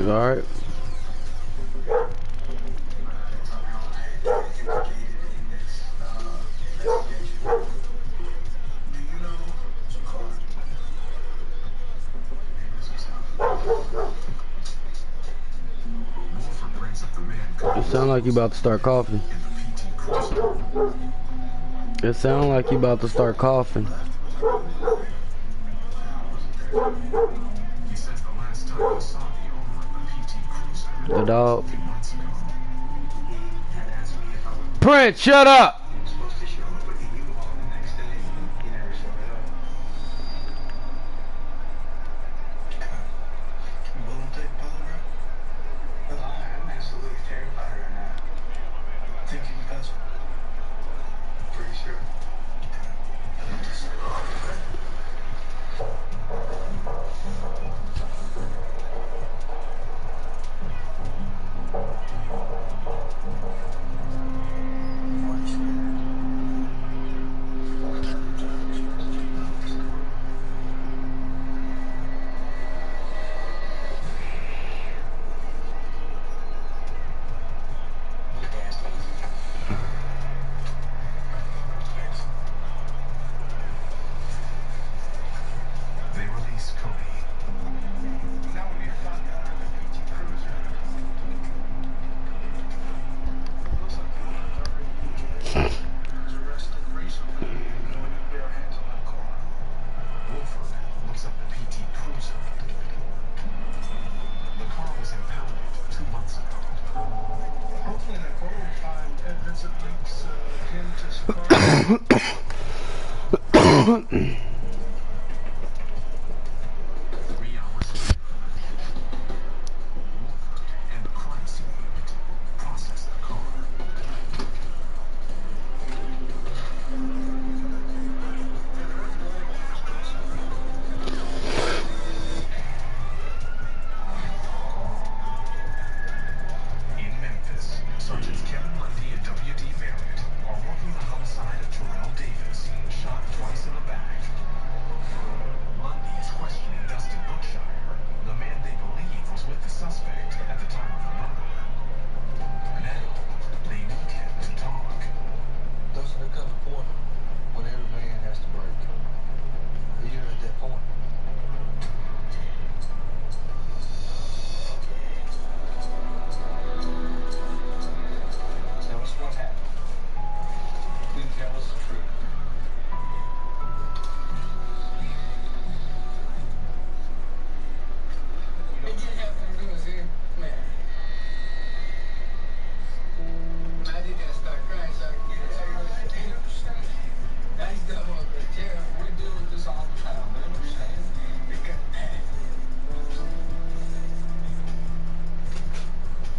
Alright. It sound like you about to start coughing. It sound like you about to start coughing. The dog. Prince, shut up! hours later, and the crime scene process the car. In Memphis, Sergeants Kevin Lundy and W.D. Variant are working the homicide of Terrell Davis, shot twice in the back. Lundy is questioning Dustin Brookshire, the man they believe was with the suspect at the time of the murder. Now, they need him to talk. Dustin, there comes a point when every man has to break. You're at that point. Tell us what happened. You can tell us the truth. It didn't happen to me, see? Man. I did gotta start crying so I can get it out of here. I used to have a chair. We deal with this all the time, man. Understand?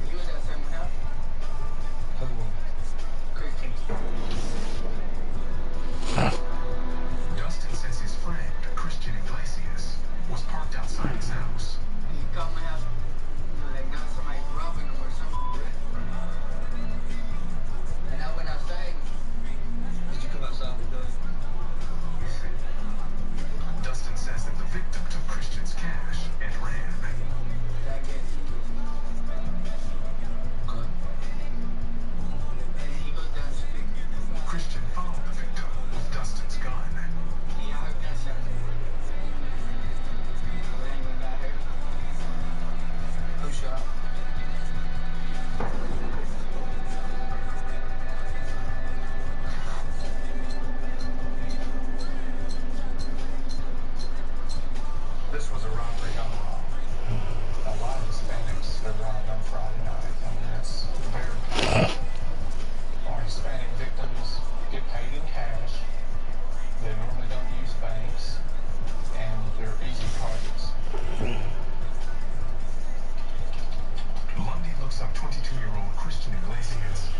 You was at someone else? Who will? Christian. Dustin says his friend, Christian Iglesias, was parked outside his house. He called my house. Like now somebody robbing him or something. And I went outside. Did you come outside with Doug? Dustin says that the victim took Christian's cash and ran. I guess. Okay. And he goes down the street. Christian followed the victim with Dustin's gun. He heard gunshot. But anyone got hurt? Who shot? This was a robbery gone wrong. A lot of Hispanics are robbed on Friday night. I mean, that's very common. Our Hispanic victims get paid in cash. They normally don't use banks, and they're easy targets. Lundy looks up 22-year-old Christian Iglesias.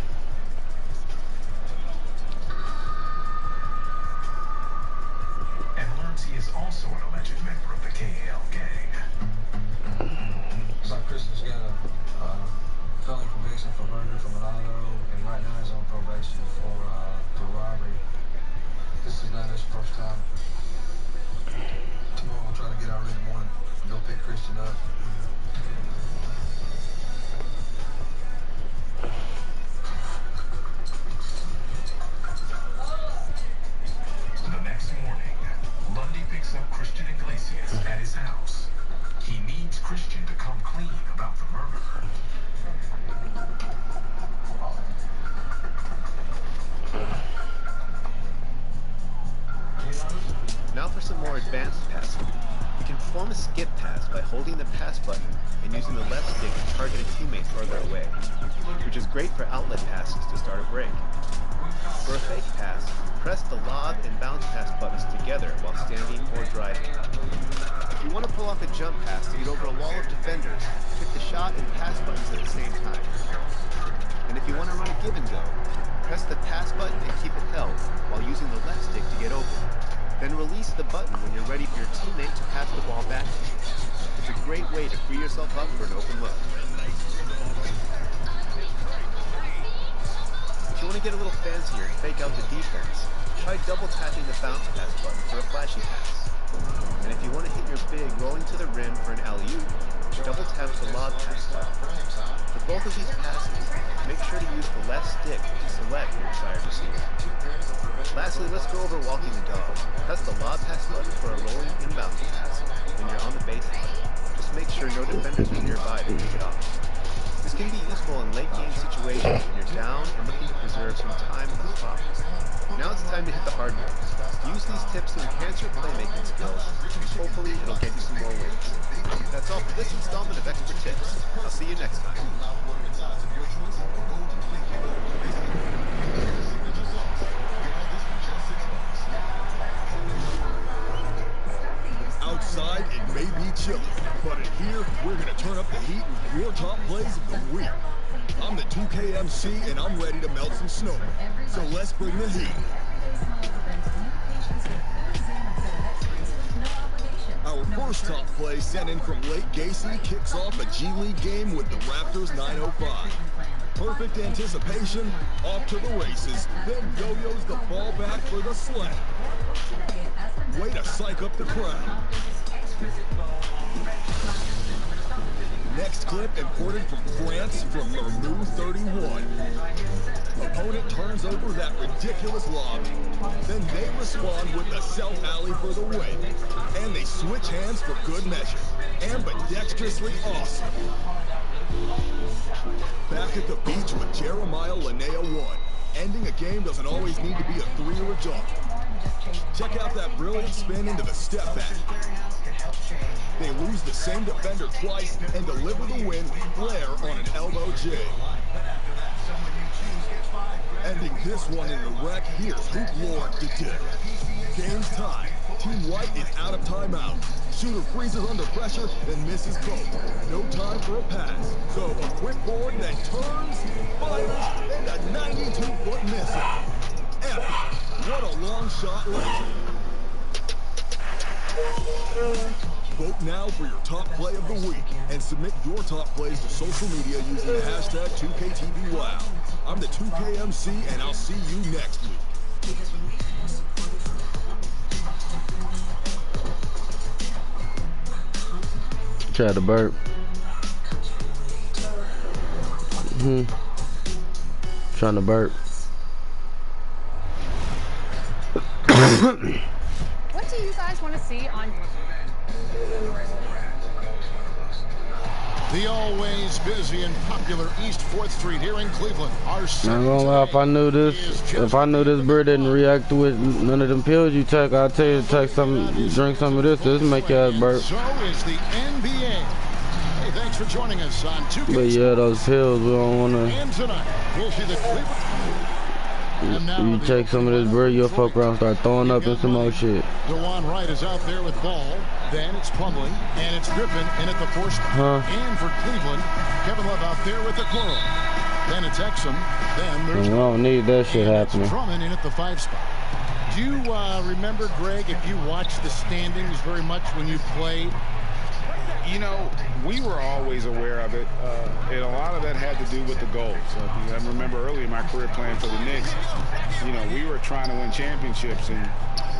And learns he is also an alleged member of the KAL gang. So Christian's got a felony conviction for murder from an auto, and right now he's on probation for robbery. This is not his first time. Tomorrow we'll try to get out early in the morning, go pick Christian up. The next morning, Lundy picks up Christian Iglesias at his house. He needs Christian to come clean about the murder. Now for some more advanced passing. You can perform a skip pass by holding the pass button and using the left stick to target a teammate further away, which is great for outlet passes to start a break. For a fake pass, press the lob and bounce pass buttons together while standing or driving. If you want to pull off a jump pass to get over a wall of defenders, hit the shot and pass buttons at the same time. And if you want to run a give and go, press the pass button and keep it held while using the left stick to get open. Then release the button when you're ready for your teammate to pass the ball back to you. It's a great way to free yourself up for an open look. If you want to get a little fancier and fake out the defense, try double tapping the bounce pass button for a flashy pass. And if you want to hit your big rolling to the rim for an alley-oop, double tap the lob pass button. For both of these passes, make sure to use the left stick to select your desired receiver. Lastly, let's go over walking the dog. Press the lob pass button for a rolling inbound pass when you're on the baseline. Just make sure no defenders are nearby to pick it off. This can be useful in late game situations when you're down and looking to preserve some time on the clock. Now it's time to hit the hard mode. Use these tips to enhance your playmaking skills, and hopefully it'll get you some more wins. That's all for this installment of Expert Tips. I'll see you next time. chilly, but in here, we're gonna turn up the heat with your top plays of the week. I'm the 2KMC and I'm ready to melt some snow. So let's bring the heat. Our first top play sent in from Lake Gacy kicks off a G League game with the Raptors 905. Perfect anticipation, off to the races, then yo-yos the ball back for the slam. Way to psych up the crowd. Next clip imported from France from Mermu 31. Opponent turns over that ridiculous lob. Then they respond with a self-alley for the win. And they switch hands for good measure. Ambidextrously awesome. Back at the beach with Jeremiah Linnea 1. Ending a game doesn't always need to be a 3 or a dunk. Check out that brilliant spin into the step back. They lose the same defender twice and deliver the win with flair on an elbow J. Ending this one in the wreck, here's Hoop Lord to dip. Game's tied. Team White is out of timeout. Shooter freezes under pressure, then misses both. No time for a pass. So a quick board that turns, fires, and a 92-foot missile. Epic. What a long shot left. Vote now for your top play of the week and submit your top plays to social media using the hashtag 2KTVWow. I'm the 2KMC and I'll see you next week. Try to burp. Trying to burp. What do you guys want to see on the always busy and popular East 4th Street here in Cleveland? Our not gonna lie, if I knew this bro didn't react to it, none of them pills you take, I'll tell you to take some, drink some of this. This make your ass burp. So is the NBA. Hey, thanks for joining us on 2K. But yeah, those pills, we don't wanna. And tonight, we'll see the Cleveland. You take some of this bro, you'll fuck around, start throwing up and some more shit. DeJuan Wright is out there with ball. Then it's Plumlee, and it's Griffin in at the 4 spot. And for Cleveland, Kevin Love out there with the Coral. Then it's Exum. Then there's we don't need that shit happening. Drummond in at the 5 spot. Do you remember, Greg, if you watched the standings very much when you played? You know, we were always aware of it, and a lot of that had to do with the goals. I remember early in my career playing for the Knicks, you know, we were trying to win championships, and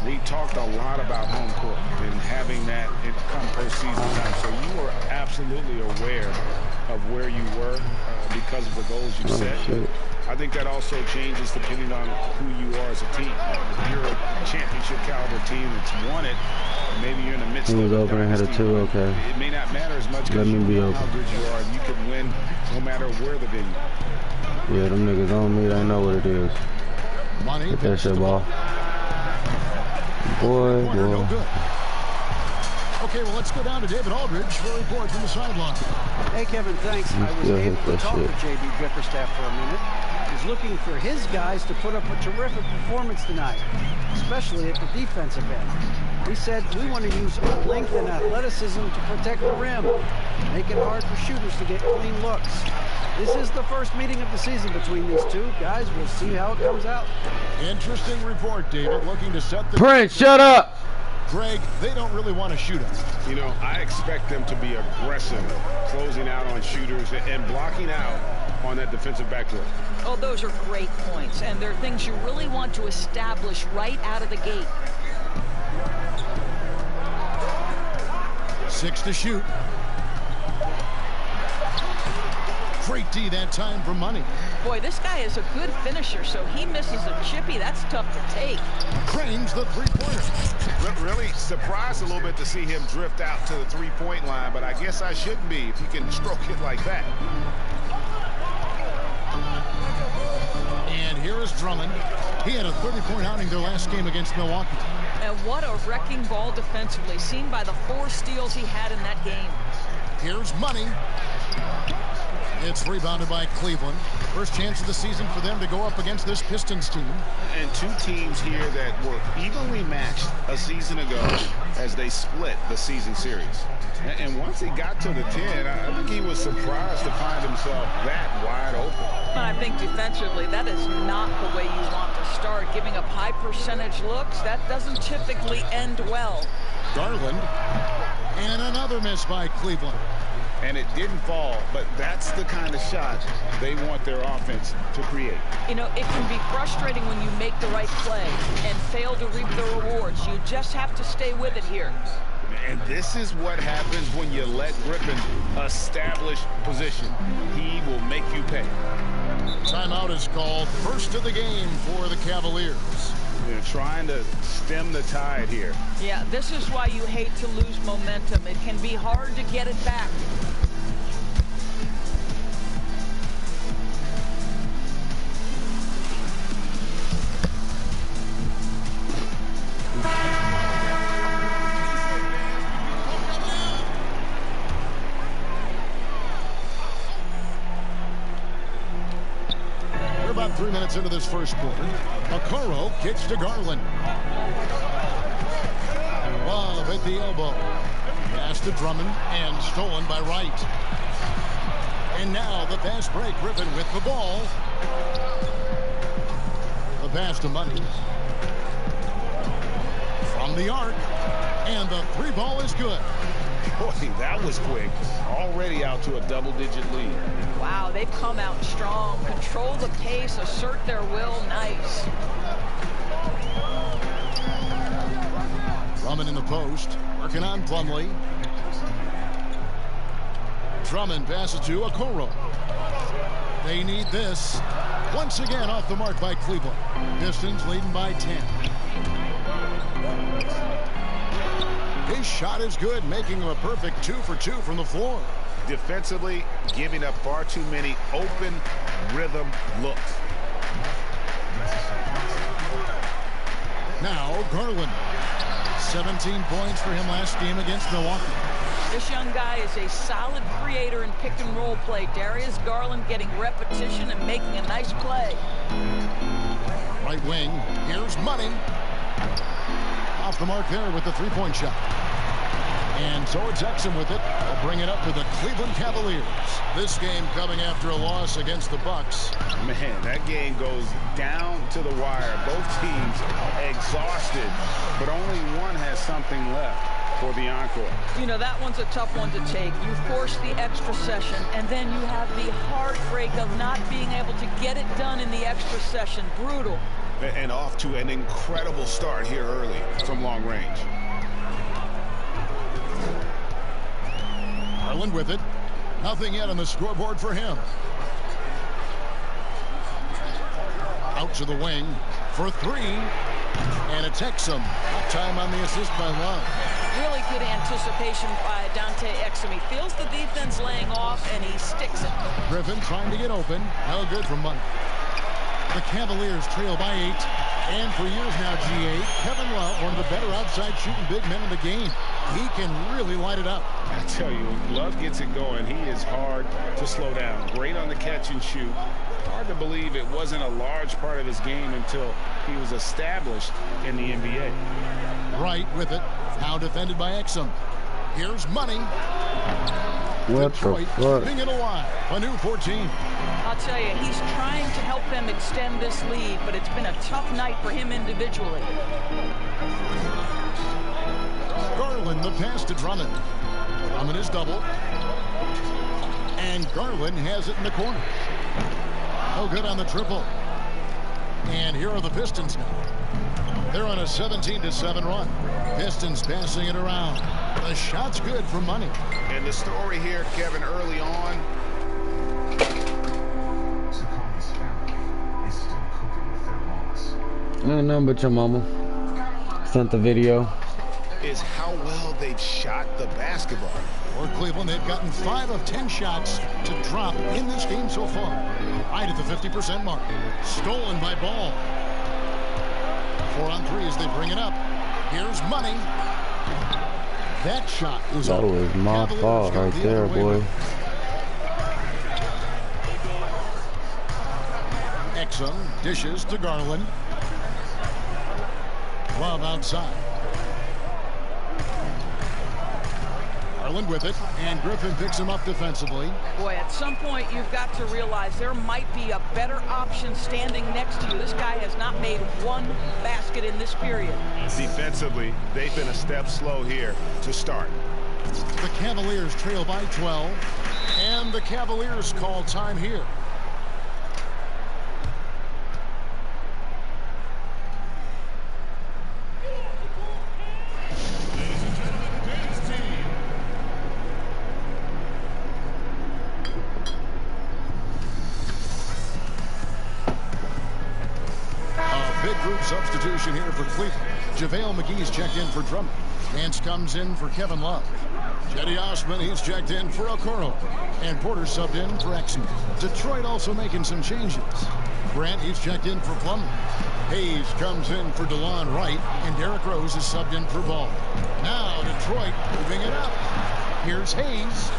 we talked a lot about home court and having that come postseason time. So you were absolutely aware of where you were because of the goals you set. I think that also changes depending on who you are as a team. If you're a championship caliber team that's won it, maybe you're in the midst of it. Open ahead of 2, okay. It may not matter as much Let me be open. how good you are. You can win no matter where the venue. Yeah, them niggas on me, they know what it is. Get that shit, ball. Boy. No good. Okay, well, let's go down to David Aldridge for a report from the sideline. Hey, Kevin, thanks. I was able to talk with J.B. Bickerstaff for a minute. He's looking for his guys to put up a terrific performance tonight, especially at the defensive end. He said, we want to use our length and athleticism to protect the rim, make it hard for shooters to get clean looks. This is the first meeting of the season between these two. Guys, we'll see how it comes out. Interesting report, David. Looking to set the... Prince, shut up! Greg, they don't really want to shoot us. You know, I expect them to be aggressive, closing out on shooters and blocking out on that defensive backdoor. Oh, those are great points, and they're things you really want to establish right out of the gate. 6 to shoot. Great D that time for Money. Boy, this guy is a good finisher, so he misses a chippy. That's tough to take. Cranes the three-pointer. Really surprised a little bit to see him drift out to the three-point line, but I guess I shouldn't be if he can stroke it like that. And here is Drummond. He had a 30-point outing their last game against Milwaukee. And what a wrecking ball defensively, seen by the 4 steals he had in that game. Here's Money. It's rebounded by Cleveland. First chance of the season for them to go up against this Pistons team. And two teams here that were evenly matched a season ago as they split the season series. And once he got to the 10, I think he was surprised to find himself that wide open. I think defensively, that is not the way you want to start. Giving up high percentage looks, that doesn't typically end well. Garland. And another miss by Cleveland. And it didn't fall, but that's the kind of shot they want their offense to create. You know, it can be frustrating when you make the right play and fail to reap the rewards. You just have to stay with it here. And this is what happens when you let Griffin establish position. He will make you pay. Timeout is called. First of the game for the Cavaliers. They're trying to stem the tide here. Yeah, this is why you hate to lose momentum. It can be hard to get it back. We're about 3 minutes into this first quarter. Okoro kicks to Garland. Love at the elbow. Pass to Drummond and stolen by Wright. And now the fast break. Griffin with the ball. The pass to Money. From the arc. And the three ball is good. Boy, that was quick. Already out to a double-digit lead. Wow, they've come out strong. Control the pace, assert their will. Nice. Drummond in the post. Working on Plumlee. Drummond passes to Okoro. They need this. Once again off the mark by Cleveland. Pistons leading by 10. His shot is good, making him a perfect 2 for 2 from the floor. Defensively, giving up far too many open rhythm looks. Now Garland. 17 points for him last game against Milwaukee. This young guy is a solid creator in pick and roll play. Darius Garland getting repetition and making a nice play. Right wing. Here's Money. Off the mark there with the three-point shot. And so it's Exum with it. They'll bring it up to the Cleveland Cavaliers. This game coming after a loss against the Bucks. Man, that game goes down to the wire. Both teams exhausted, but only one has something left for the encore. You know, that one's a tough one to take. You force the extra session, and then you have the heartbreak of not being able to get it done in the extra session. Brutal. And off to an incredible start here early from long range. Garland with it. Nothing yet on the scoreboard for him. Out to the wing for three. And it's Exum. Up time on the assist by Love. Really good anticipation by Dante Exum. He feels the defense laying off, and he sticks it. Griffin trying to get open. No good from Money. The Cavaliers trail by 8. And for years now, G8, Kevin Love, one of the better outside shooting big men in the game. He can really light it up. I tell you, Love gets it going. He is hard to slow down. Great on the catch and shoot. Hard to believe it wasn't a large part of his game until he was established in the NBA. Right with it. Now defended by Exum. Here's Money. What Detroit the fuck? keeping it alive. A new 14. I'll tell you, he's trying to help them extend this lead, but it's been a tough night for him individually. Garland, the pass to Drummond. Drummond is double. And Garland has it in the corner. No good on the triple. And here are the Pistons now. They're on a 17-7 run. Pistons passing it around. The shot's good for Money. And the story here, Kevin, early on. Sakami's family is still coping with their loss. Ain't nothing but your mama. Sent the video. Is how well they've shot the basketball. For Cleveland, they've gotten 5 of 10 shots to drop in this game so far. Right at the 50% mark. Stolen by Ball. 4 on 3 as they bring it up. Here's Money. That shot was That was my fault right there, boy. Exum dishes to Garland. Love outside. Garland with it, and Griffin picks him up defensively. Boy, at some point you've got to realize there might be a better option standing next to you. This guy has not made one basket in this period. Defensively, they've been a step slow here to start. The Cavaliers trail by 12, and the Cavaliers call time here. Substitution here for Cleveland. JaVale McGee's checked in for Drummond. Nance comes in for Kevin Love. Cedi Osman, he's checked in for Okoro. And Porter subbed in for Exum. Detroit also making some changes. Grant, he's checked in for Plumlee. Hayes comes in for DeLon Wright. And Derrick Rose is subbed in for Ball. Now Detroit moving it up. Here's Hayes.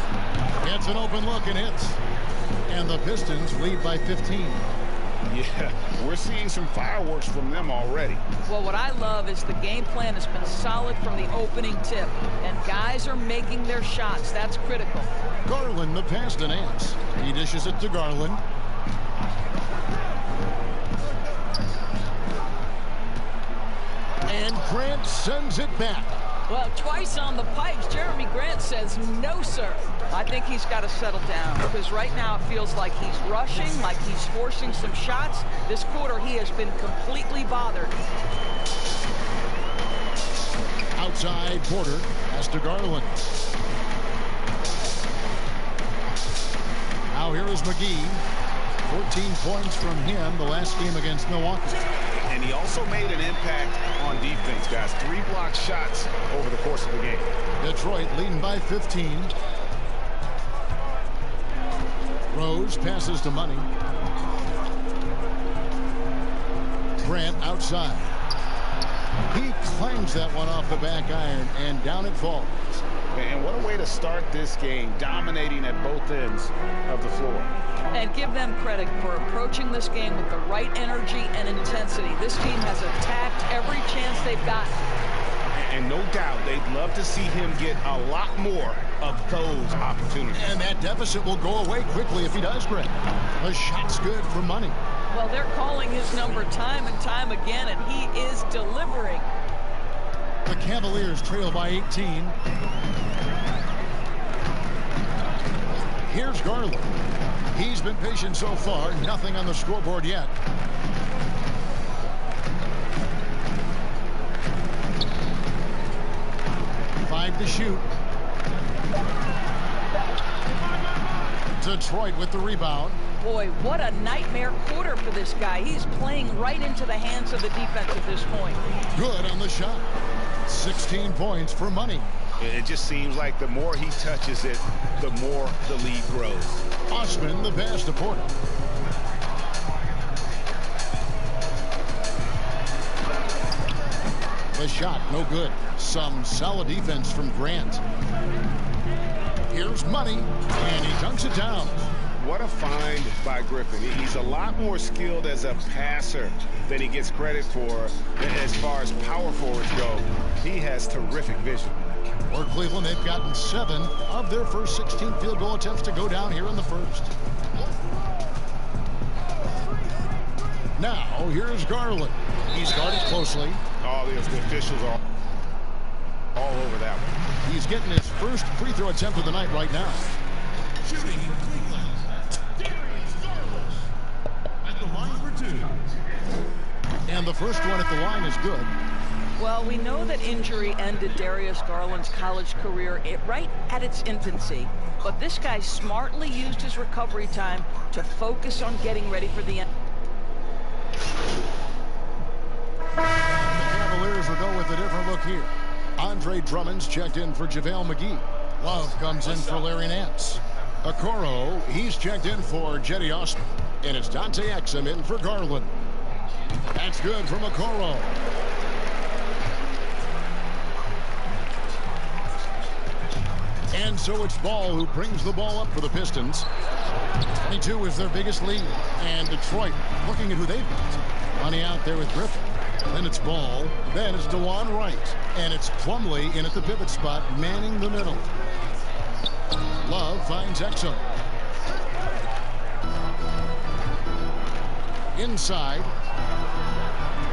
Gets an open look and hits. And the Pistons lead by 15. Yeah, we're seeing some fireworks from them already. Well, what I love is the game plan has been solid from the opening tip, and guys are making their shots. That's critical. Garland, the pass to Nance. He dishes it to Garland. And Grant sends it back. Well, twice on the pipes, Jeremy Grant says, no, sir. I think he's got to settle down because right now it feels like he's rushing, like he's forcing some shots. This quarter, he has been completely bothered. Outside, Porter has to Garland. Now here is McGee. 14 points from him the last game against Milwaukee. And he also made an impact on defense, guys. 3 block shots over the course of the game. Detroit leading by 15. Rose passes to Money. Grant outside. He clangs that one off the back iron, and down it falls. And what a way to start this game, dominating at both ends of the floor. And give them credit for approaching this game with the right energy and intensity. This team has attacked every chance they've gotten. And no doubt they'd love to see him get a lot more of those opportunities. And that deficit will go away quickly if he does, Greg. The shot's good for Money. Well, they're calling his number time and time again, and he is delivering. The Cavaliers trail by 18. Here's Garland. He's been patient so far. Nothing on the scoreboard yet. Five to shoot. Detroit with the rebound. Boy, what a nightmare quarter for this guy. He's playing right into the hands of the defense at this point. Good on the shot. 16 points for Money. It just seems like the more he touches it, the more the lead grows. Osman, the pass to Porter. The shot, no good. Some solid defense from Grant. Here's Money, and he dunks it down. What a find by Griffin. He's a lot more skilled as a passer than he gets credit for as far as power forwards go. He has terrific vision. For Cleveland, they've gotten 7 of their first 16 field goal attempts to go down here in the first. Now, here's Garland. He's guarded closely. Oh, the officials are all over that one. He's getting his first free throw attempt of the night right now. Shooting Cleveland. Darius Garland at the line for 2. And the first one at the line is good. Well, we know that injury ended Darius Garland's college career right at its infancy. But this guy smartly used his recovery time to focus on getting ready for the end. The Cavaliers will go with a different look here. Andre Drummond's checked in for JaVale McGee. Love comes in for Larry Nance. Okoro, he's checked in for Cedi Osman. And it's Dante Exum in for Garland. That's good from Okoro. And so it's Ball who brings the ball up for the Pistons. 22 is their biggest lead. And Detroit looking at who they've got. Money out there with Griffin. Then it's Ball. Then it's DeJuan Wright. And it's Plumlee in at the pivot spot, manning the middle. Love finds Exum. Inside.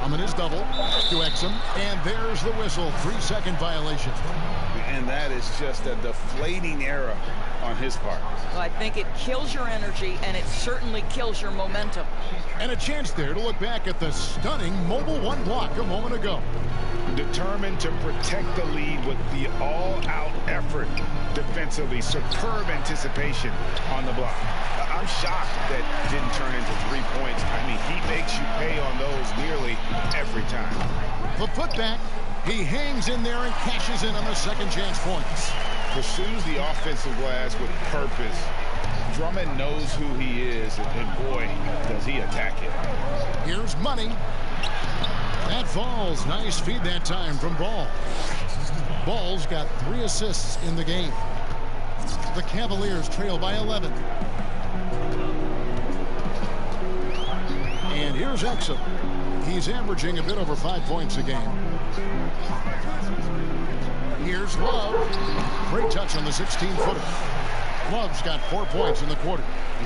Drummond is double to Exum. And there's the whistle. 3-second violation. And that is just a deflating error on his part. Well, I think it kills your energy, and it certainly kills your momentum. And a chance there to look back at the stunning Mobile One block a moment ago. Determined to protect the lead with the all-out effort defensively. Superb anticipation on the block. I'm shocked that didn't turn into 3 points. I mean, he makes you pay on those nearly every time. The putback. He hangs in there and cashes in on the second chance points. Pursues the offensive glass with purpose. Drummond knows who he is, and boy, does he attack it. Here's Money. That falls. Nice feed that time from Ball. Ball's got 3 assists in the game. The Cavaliers trail by 11. And here's Exum. He's averaging a bit over 5 points a game. Here's Love. Great touch on the 16-footer. Love's got 4 points in the quarter.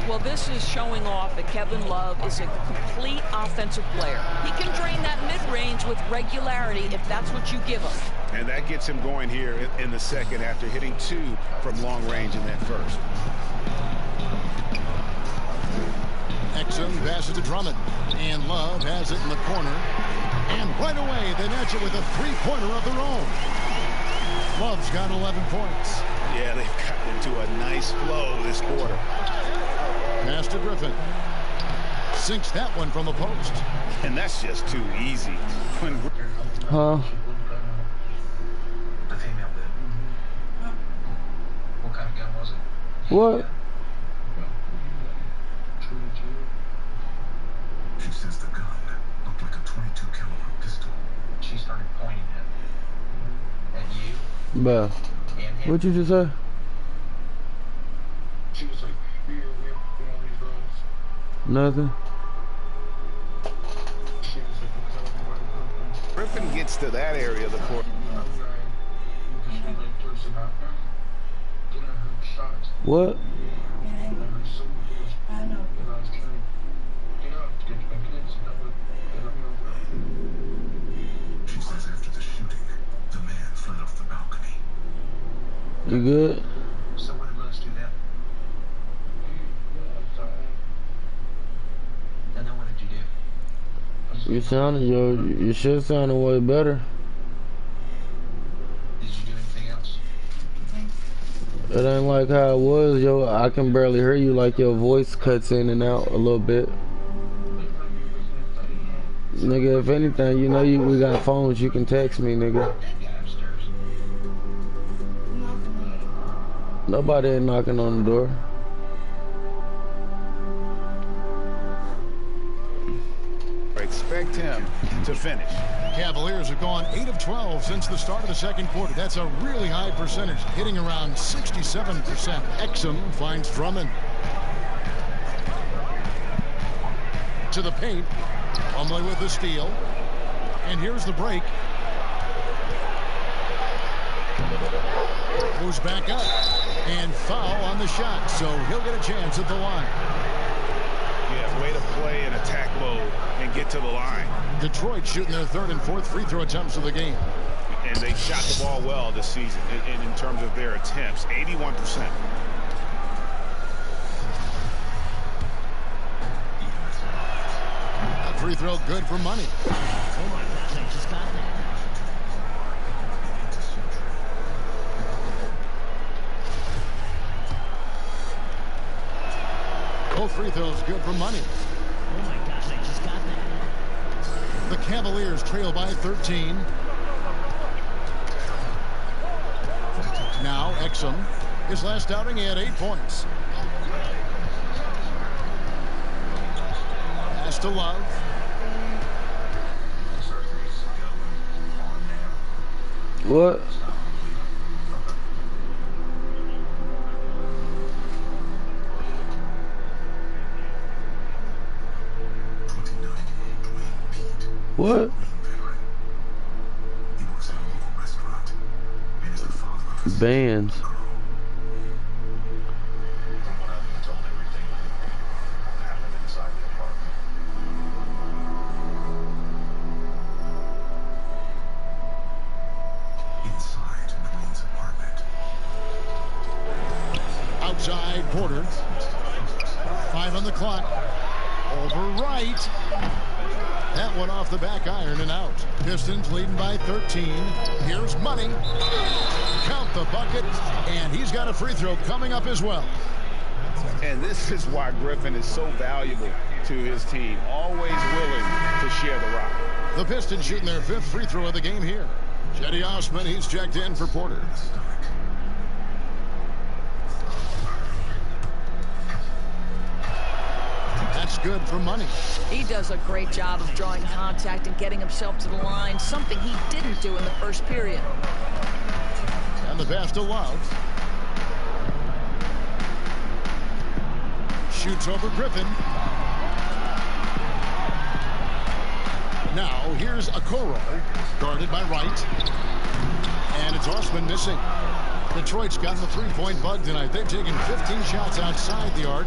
Well, this is showing off that Kevin Love is a complete offensive player. He can drain that mid-range with regularity if that's what you give him. And that gets him going here in the second after hitting 2 from long range in that first. Exum passes to Drummond. And Love has it in the corner. And right away, they match it with a 3-pointer of their own. Love's got 11 points. Yeah, they've gotten into a nice flow this quarter. Pass to Griffin. Sinks that one from the post. And that's just too easy. Huh? The female did. What kind of gun was it? What? She says the gun looked like a 22 caliber pistol. She started pointing it at you. Bruh. And him. What you just say? She was like, we put all these girls. Nothing. She was like, Griffin gets to that area of the court. What? She says after the shooting, the man fled off the balcony. You good? So what did Liz do then? And then what did you do? You sounded your shit sounded way better. Did you do anything else? It ain't like how it was, yo. I can barely hear you, like your voice cuts in and out a little bit. Nigga, if anything, you know we got phones, you can text me, nigga. Nobody ain't knocking on the door. Expect him to finish. Cavaliers have gone 8 of 12 since the start of the second quarter. That's a really high percentage, hitting around 67%. Exum finds Drummond. To the paint. Plumlee with the steal. And here's the break. Moves back up. And foul on the shot. So he'll get a chance at the line. Yeah, way to play in attack mode and get to the line. Detroit shooting their 3rd and 4th free throw attempts of the game. And they shot the ball well this season in terms of their attempts. 81%. A free throw good for Money. Both free throws good for Money. Oh my gosh, I just got that. The Cavaliers trail by 13. Now Exum. His last outing, he had 8 points. Pass to Love. What? What? He works at a local restaurant and is the father of his Bands. From what I've been told, everything happened inside the apartment. Inside Queen's apartment. Outside Porter. 5 on the clock. Over right. That one off the back iron and out. Pistons leading by 13. Here's Money. Count the bucket. And he's got a free throw coming up as well. And this is why Griffin is so valuable to his team. Always willing to share the rock. The Pistons shooting their 5th free throw of the game here. Cedi Osman, he's checked in for Porter. That's good for Money. He does a great job of drawing contact and getting himself to the line, something he didn't do in the first period. And the pass to Love. Shoots over Griffin. Now here's Okoro, guarded by Wright. And it's Osman missing. Detroit's gotten the three-point bug tonight. They've taken 15 shots outside the arc.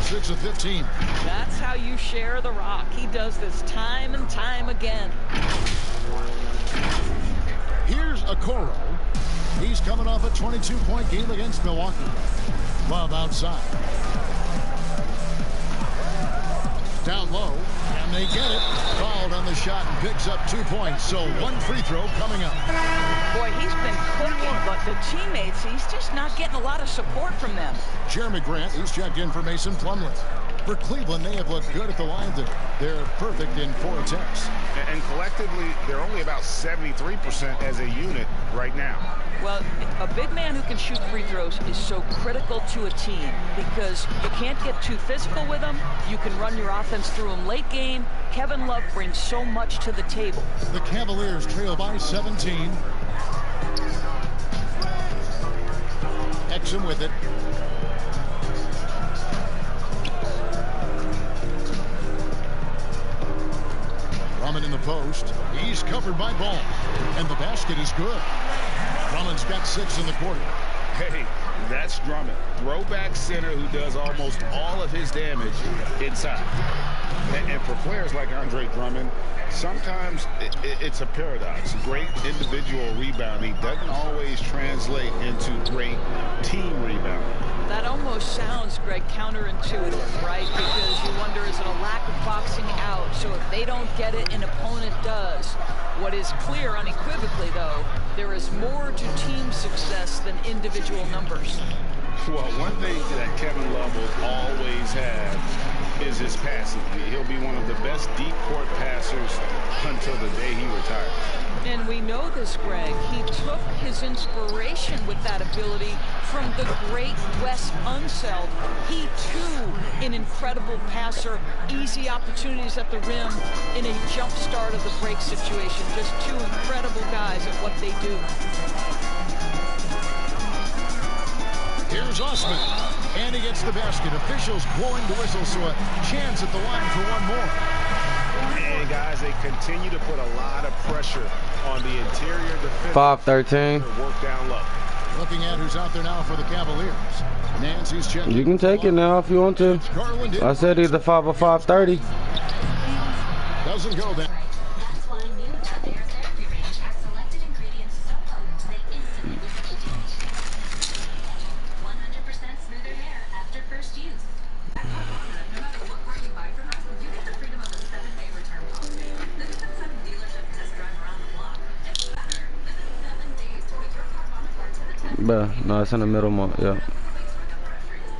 6 of 15. That's how you share the rock. He does this time and time again. Here's Okoro. He's coming off a 22-point game against Milwaukee. Love outside. Down low, and they get it. Fouled on the shot and picks up 2 points. So 1 free throw coming up. Boy, he's been cooking, but the teammates, he's just not getting a lot of support from them. Jeremy Grant, he's checked in for Mason Plumlee. For Cleveland, they have looked good at the line. They're perfect in 4 attempts. And collectively, they're only about 73% as a unit right now. Well, a big man who can shoot free throws is so critical to a team because you can't get too physical with him. You can run your offense through him late game. Kevin Love brings so much to the table. The Cavaliers trail by 17. Exum with it. Drummond in the post. He's covered by Ball. And the basket is good. Drummond's got 6 in the quarter. Hey, that's Drummond. Throwback center who does almost all of his damage inside. And for players like Andre Drummond, sometimes it's a paradox. Great individual rebounding doesn't always translate into great team rebounding. That almost sounds, Greg, counterintuitive, right? Because you wonder, is it a lack of boxing out? So if they don't get it, an opponent does. What is clear unequivocally, though, there is more to team success than individual numbers. Well, one thing that Kevin Love will always have is his passing. He'll be one of the best deep court passers until the day he retires. And we know this, Greg. He took his inspiration with that ability from the great Wes Unseld. He, too, an incredible passer. Easy opportunities at the rim in a jump start of the break situation. Just 2 incredible guys at what they do. Here's Osman. And he gets the basket. Officials blowing the whistle, so a chance at the line for one more. And guys, they continue to put a lot of pressure on the interior defense. 5-13. Work down low. Looking at who's out there now for the Cavaliers. Nancy's checking. You can take it now if you want to. I said either 5 or 5:30. Doesn't go there. That's why new Pioneer Therapy Range has selected ingredients so potent they instantly reduce aging. 100% smoother hair after first use. At Barbosa, no matter what part you buy from us, you get the freedom of a 7-day return policy. This isn't some dealership test drive around the block. It's better. This is 7 days to put your car on the floor to the test. But no, it's in the middle, yeah.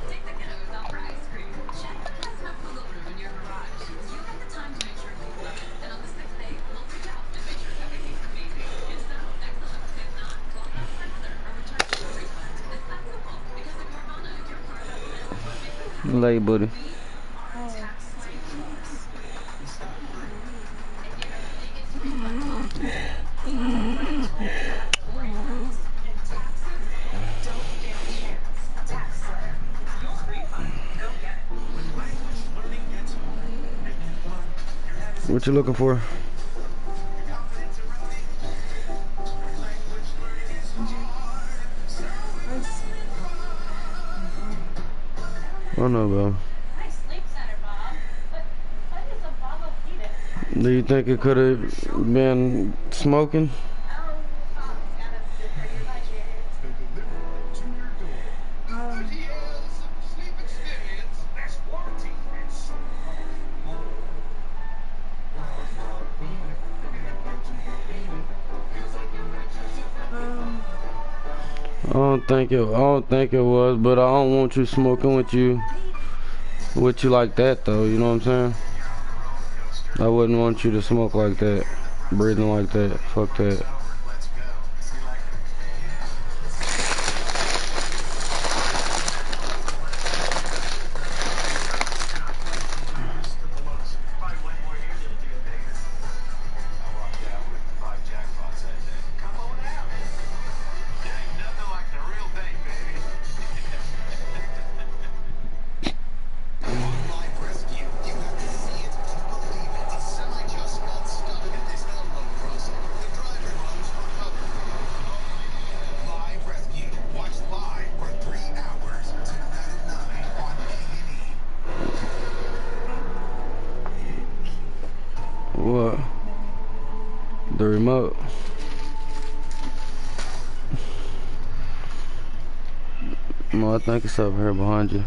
Take the kiddos out for ice cream. Check the plasma Google room in your garage. You have the time to make sure we love it. And on the 6th day, we'll reach out and make sure everything's amazing. If so, excellent. If not, call us further or return to a refund. It's that simple. Because at Carvana, your car doesn't miss. Late, buddy. What you looking for? I know, bro. Nice sleep center, Bob. But what is a Bob? Do you think it could have been smoking? I don't think it was, but I don't want you smoking with you like that though, you know what I'm saying? I wouldn't want you to smoke like that, breathing like that. Fuck that. What? The remote. No, I think it's over here behind you.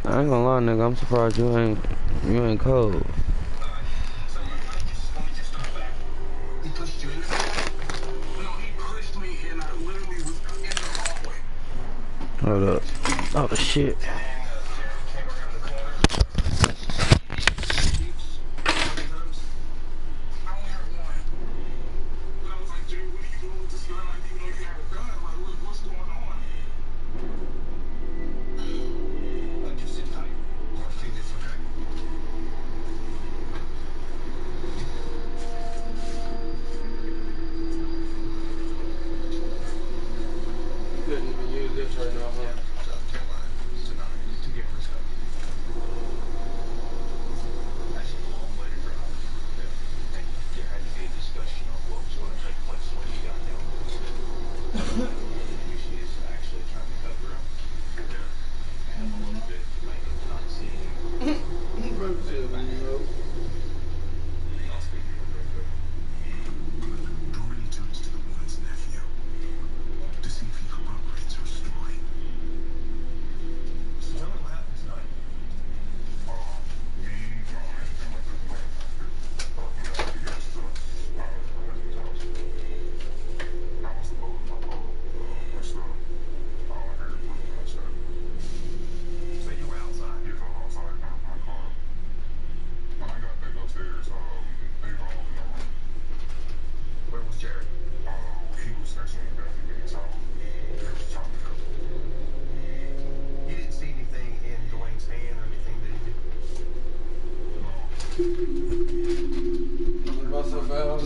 I ain't gonna lie, nigga. I'm surprised you ain't cold. Hold up. Oh shit.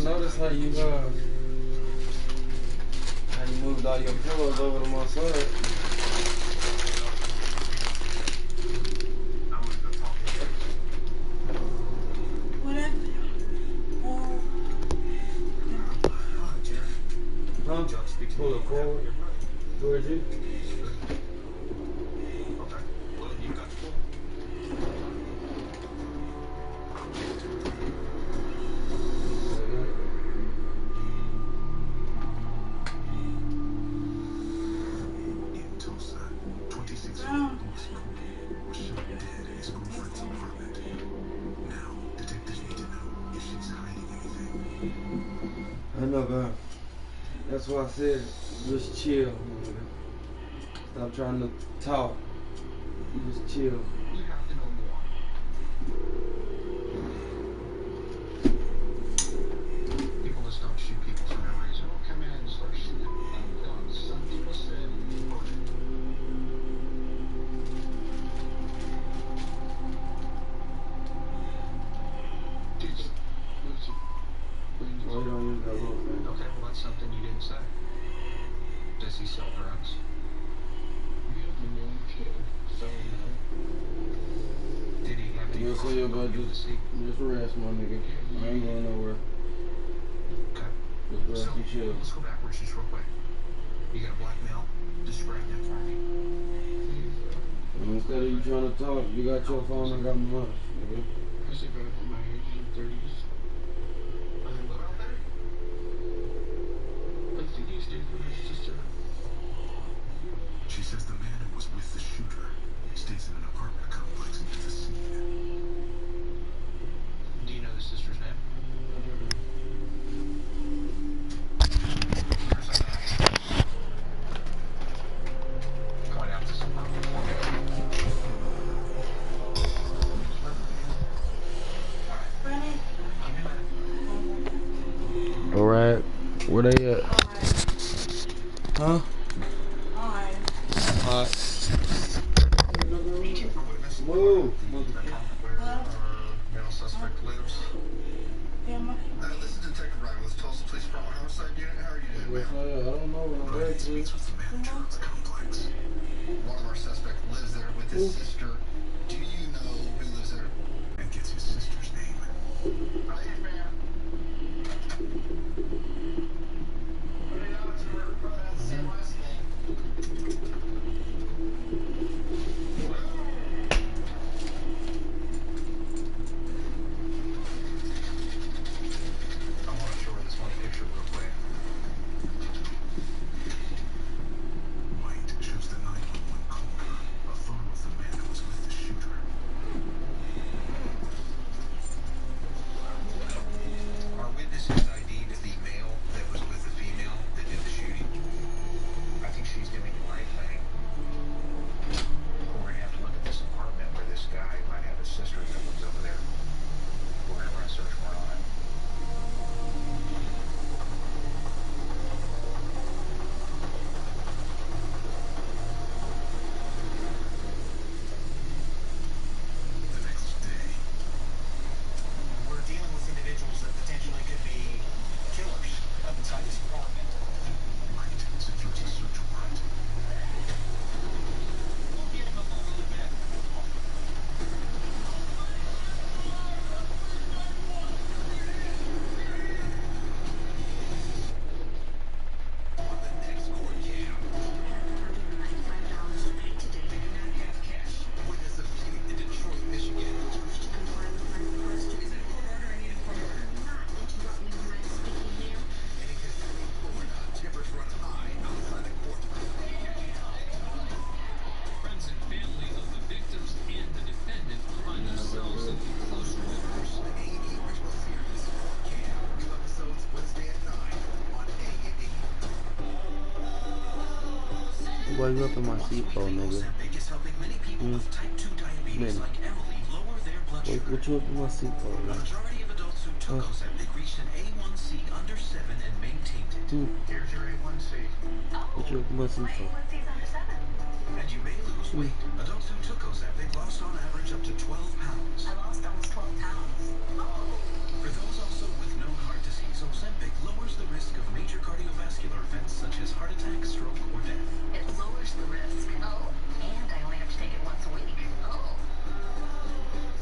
Notice how you moved all your pillows over to my side. Huh? Pull it forward towards you. I know, God. That's why I said just chill. Stop trying to talk. Just chill. People just don't shoot people for no reason. Well, come in and start shooting guns. Some people said Oh, you don't use that little thing. okay, well that's something you didn't say. Does he sell drugs? So, did he have to You'll see you, but just rest, my nigga. I ain't going nowhere. Okay. Just rest and chill. Let's go backwards just real quick. You got a blackmail? Describe that for me. And instead of you trying to talk, you got your phone, I got mine, nigga. I said back in my age, in the 30s. What about that? I think he stayed with his sister. She says the man who was with the shooter stays in an apartment complex near the scene. Do you know the sister's name? Going out to some Alright, where they at? Huh? Alright. Move. Male suspect lives. This is Detective Ryan with Tulsa Police Department Homicide Unit. How are you doing, ma'am? I don't know what I'm ready to. Meets with the manager of the complex. One of our suspects lives there with his sister. Do you know who lives there? And gets his sister's name. Right, ma'am. Same last name. I want to show her this one picture real quick. White shows the 911 caller, a photo of the man who was with the shooter. Our witnesses ID'd the male that was with the female that did the shooting. I think she's doing the right thing. We're gonna have to look at this apartment where this guy might have his sister that lives over there. We're gonna run a search warrant on it. The next day. We're dealing with individuals that potentially could be killers up inside this apartment. Right, secures a search warrant. We'll get him up a little bit. On the next court cam. $195 to pay today. They do not have cash. Witness of shooting in Detroit, Michigan. Is it a court order? I need a court order. In a casino, Florida, tempers run high outside the court. Friends and family of the victims and the defendant find themselves in close quarters. A&E original series. Cam. New episodes Wednesday at 9 on A&E. Why you up in my seat for, nigga? Ozempic is helping many people with type 2 diabetes like Emily lower their blood sugar. What you up in my seat for, The man? majority of adults who took Ozempic reached an A1C under 7 and maintained it. Here's your A1C. What you up in my seat for? And you may lose weight. Adults who took Ozempic lost on average up to 12 pounds. I lost almost 12 pounds. For those also with known heart disease, Ozempic lowers the risk of major cardiovascular events such as heart attack, stroke, or death. It lowers the risk. Oh, and I only have to take it once a week. Oh.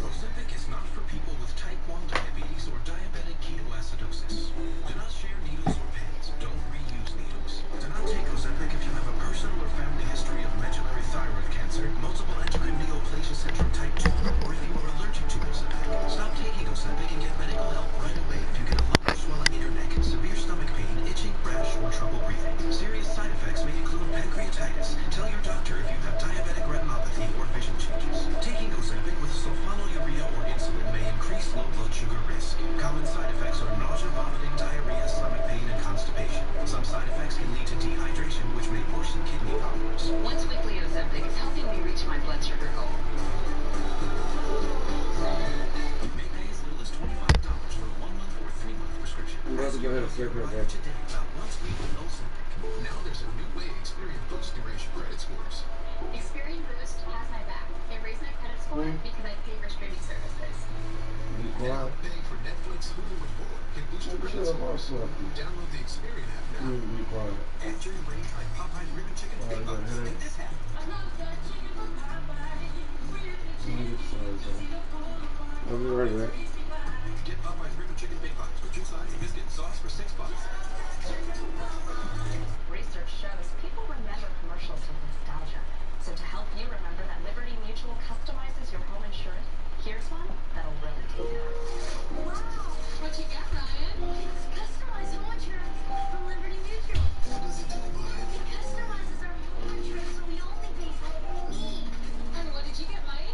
Ozempic is not for people with type 1 diabetes or diabetic ketoacidosis. Do not share needles or pens. Don't reuse needles. Do not take Ozempic if you have a personal or family history of medullary thyroid cancer, multiple endocrine neoplasia syndrome type 2, or if you are allergic to Ozempic. Stop taking Ozempic and get medical help right away if you get a lump or swelling in your neck, severe stomach pain, itching, rash, or trouble breathing. Serious side effects may include pancreatitis. Tell your doctor if you have diabetic retinopathy or vision changes. Taking Ozempic with sulfonylurea or insulin may increase low blood sugar risk. Common side effects are nausea, vomiting, diarrhea, stomach pain, and constipation. Some side effects can lead to dehydration, which may worsen kidney problems. Once weekly Ozempic is helping me reach my blood sugar goal. May pay as little as $25 for a 1-month or 3-month prescription. I'm about to go ahead and skip it, bro. Today about once weekly Ozempic. Now there's a new way Experian Boost can raise your credit scores. Experian Boost has my back. It raised my credit score because I pay for streaming services. Be Now quiet. paying for Netflix, Hulu, and more can boost your credit scores. Download the Experian app now. Be quiet. After your range like Popeye's ribbon chicken, big bucks, and this happens. I'll be right back. Get Popeye's River Chicken Big Bites with 2 sides of biscuit and sauce for $6. Research shows people remember commercials with nostalgia. So to help you remember that Liberty Mutual customizes your home insurance, here's one that'll really take it out. Wow! What you got, Ryan? It's customized home insurance from Liberty Mutual. What does it do, bud? It customizes our home insurance so we only pay for what we need. And what did you get, Ryan?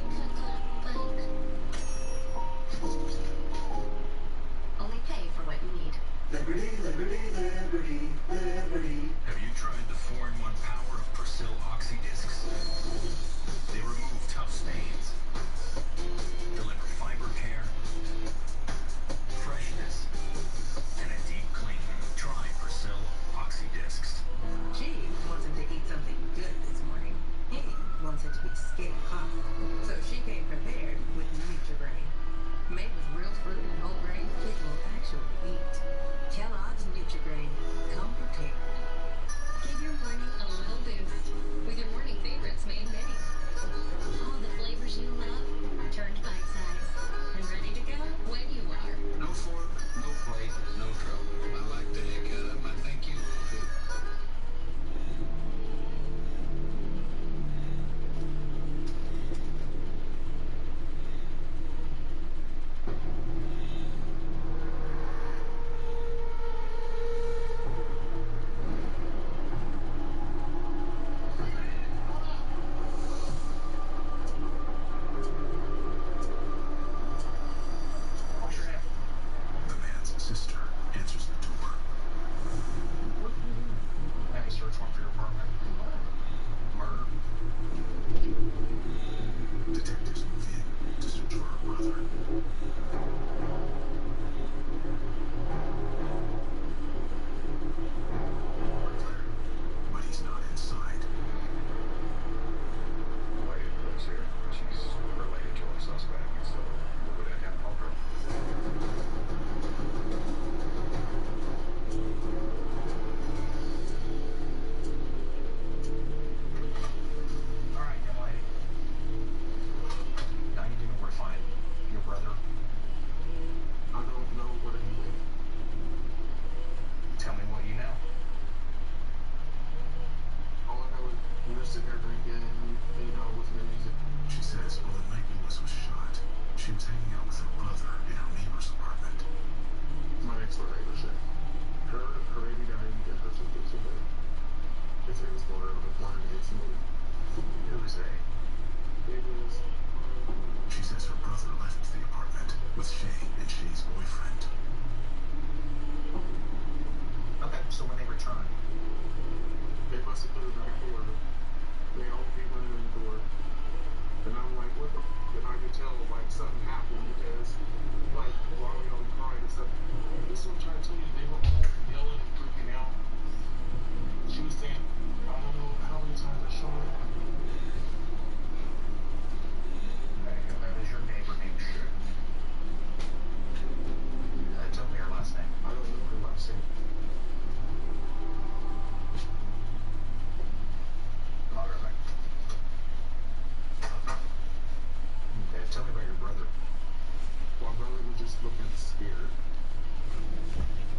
Only pay for what you need. Liberty, Liberty, Liberty, Liberty. Have you tried the 4-in-1 power of Persil Oxy Discs? They remove tough stains, deliver fiber care, freshness, and a deep clean. Try Persil Oxy Discs. She wants him to eat something good this morning. He wants it to be skin hot. So she came prepared with Nutrigrain. Made with real fruit and whole grains kids will actually eat. Kellogg's Nutrigrain. Come prepared. Give your morning a little boost with your morning favorites made mini. All the flavors you love turned bite-size and ready to go when you are. No fork, no plate, no trouble. I like the heck out of my thank you. What's your name? The man's sister answers the door. Have a search warrant for your apartment. Murder? Detectives move in to search for her brother. But he's not inside. The lady who lives here, she's related to our suspect, so we would have helped her. All right, young lady. Now you do know where to find your brother. I don't know what he did. Tell me what you know. All I know is we were sitting there drinking and, listening to music. She says on the night Lewis was shot, she was hanging out with her brother in her neighbor's apartment. My next door neighbor said her baby died and her sister said that they say it was for her blind instantly. Who was they? It was She says her brother left the apartment with Shay and Shay's boyfriend. Okay, so when they return, they busted through the back door. They all came running in the door. And I'm like, what the and I could tell like something happened because like while we all cried and stuff. This is what I'm trying to tell you, they were all yelling and freaking out. She was saying, I don't know how many times I shot her. that is your neighbor named Shay. Tell me her last name. I don't know her last name. I'll be right back. Okay, tell me about your brother. My brother was just looking scared.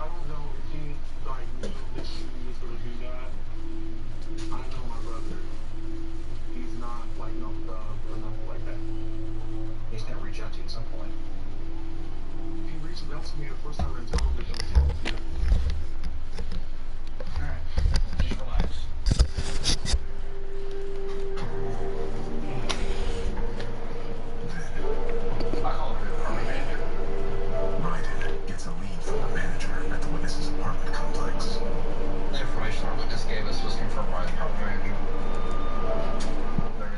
I don't know if he like knew that she was gonna do that. I know my brother. He's not like no thug or nothing like that. He's gonna reach out to you at some point. He reached out to me the first time I told him to come talk to me. Alright, just relax. I call her the apartment manager. Ryden gets a lead from the manager at the witness's apartment complex. The information our witness gave us was confirmed by the apartment manager.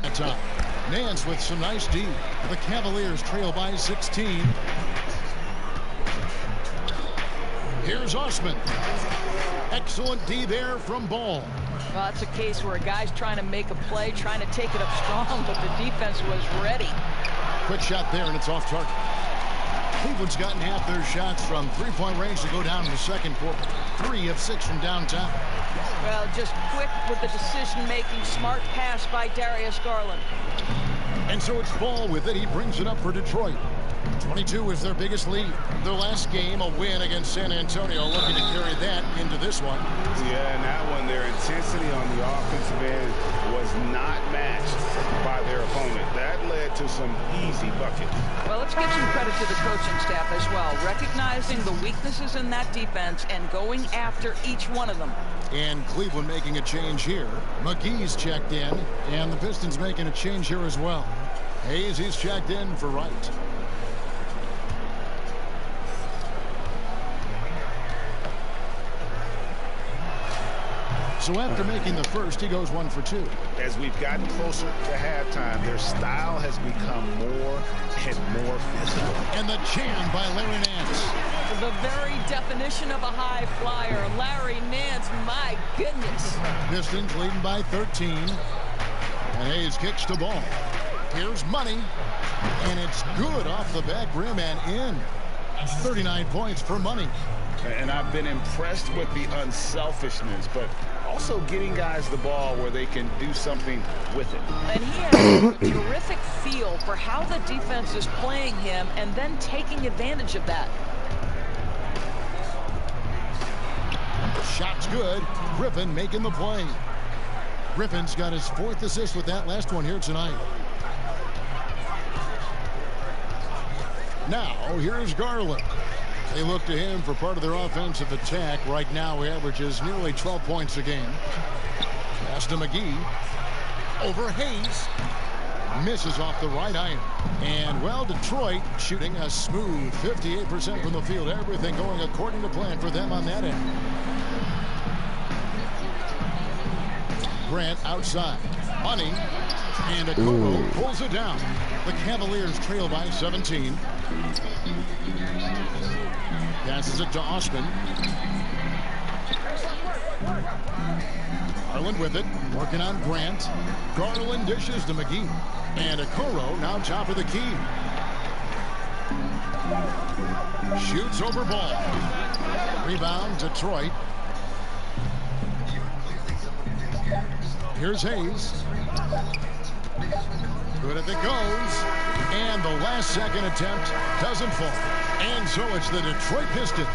At top, Nance with some nice D. The Cavaliers trail by 16. Here's Osman. Excellent D there from Ball. Well, that's a case where a guy's trying to make a play, trying to take it up strong, but the defense was ready. Quick shot there, and it's off target. Cleveland's gotten half their shots from three-point range to go down in the second quarter. 3 of 6 from downtown. Well, just quick with the decision-making, smart pass by Darius Garland. And so it's Ball with it. He brings it up for Detroit. 22 is their biggest lead. Their last game, a win against San Antonio, looking to carry that into this one. Yeah, and that one, their intensity on the offensive end was not matched by their opponent. That led to some easy buckets. Well, let's give some credit to the coaching staff as well, recognizing the weaknesses in that defense and going after each one of them. And Cleveland making a change here. McGee's checked in, and the Pistons making a change here as well. Hayes, he's checked in for Wright. So after making the first, he goes 1 for 2. As we've gotten closer to halftime, their style has become more and more physical. And the jam by Larry Nance. The very definition of a high flyer, Larry Nance, my goodness. Pistons leading by 13. And Hayes kicks the ball. Here's Money. And it's good off the back rim and in. 39 points for Money. And I've been impressed with the unselfishness, but also getting guys the ball where they can do something with it. And he has a terrific feel for how the defense is playing him and then taking advantage of that. Shot's good. Griffin making the play. Griffin's got his 4th assist with that last one here tonight. Now, here's Garland. They look to him for part of their offensive attack. Right now, he averages nearly 12 points a game. Pass to McGee. Over Hayes. Misses off the right iron. And, well, Detroit shooting a smooth 58% from the field. Everything going according to plan for them on that end. Grant outside. Money. And Okoro pulls it down. The Cavaliers trail by 17. Passes it to Osman. Garland with it. Working on Grant. Garland dishes to McGee. And Okoro now top of the key. Shoots over Ball. Rebound, Detroit. Here's Hayes. Good as it goes. And the last second attempt doesn't fall. And so it's the Detroit Pistons.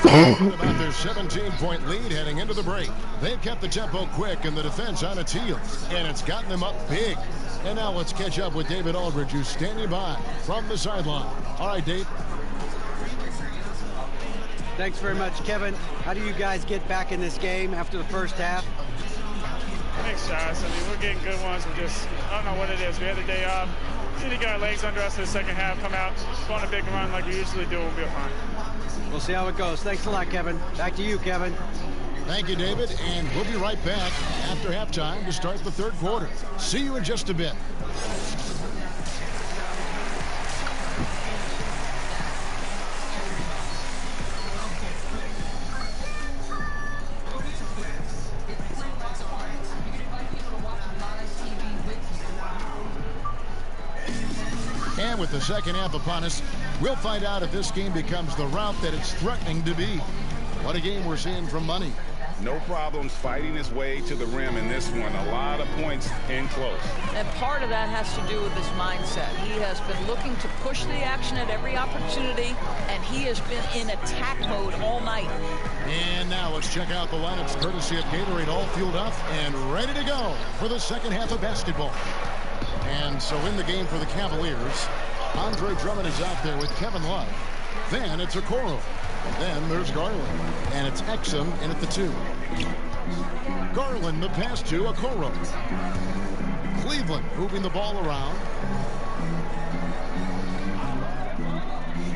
About their 17-point lead heading into the break. They've kept the tempo quick and the defense on its heels. And it's gotten them up big. And now let's catch up with David Aldridge, who's standing by from the sideline. All right, Dave. Thanks very much, Kevin. How do you guys get back in this game after the first half? Makes shots. I mean, we're getting good ones. We just, I don't know what it is. We had the day off. We need to get our legs under us in the second half, come out, go on a big run like we usually do. We'll be fine. We'll see how it goes. Thanks a lot, Kevin. Back to you, Kevin. Thank you, David. And we'll be right back after halftime to start the third quarter. See you in just a bit. And with the second half upon us, we'll find out if this game becomes the rout that it's threatening to be. What a game we're seeing from Money. No problems fighting his way to the rim in this one. A lot of points in close. And part of that has to do with his mindset. He has been looking to push the action at every opportunity, and he has been in attack mode all night. And now let's check out the lineups courtesy of Gatorade, all fueled up and ready to go for the second half of basketball. And so in the game for the Cavaliers, Andre Drummond is out there with Kevin Love. Then it's Okoro. Then there's Garland. And it's Exum in at the 2. Garland the pass to Okoro. Cleveland moving the ball around.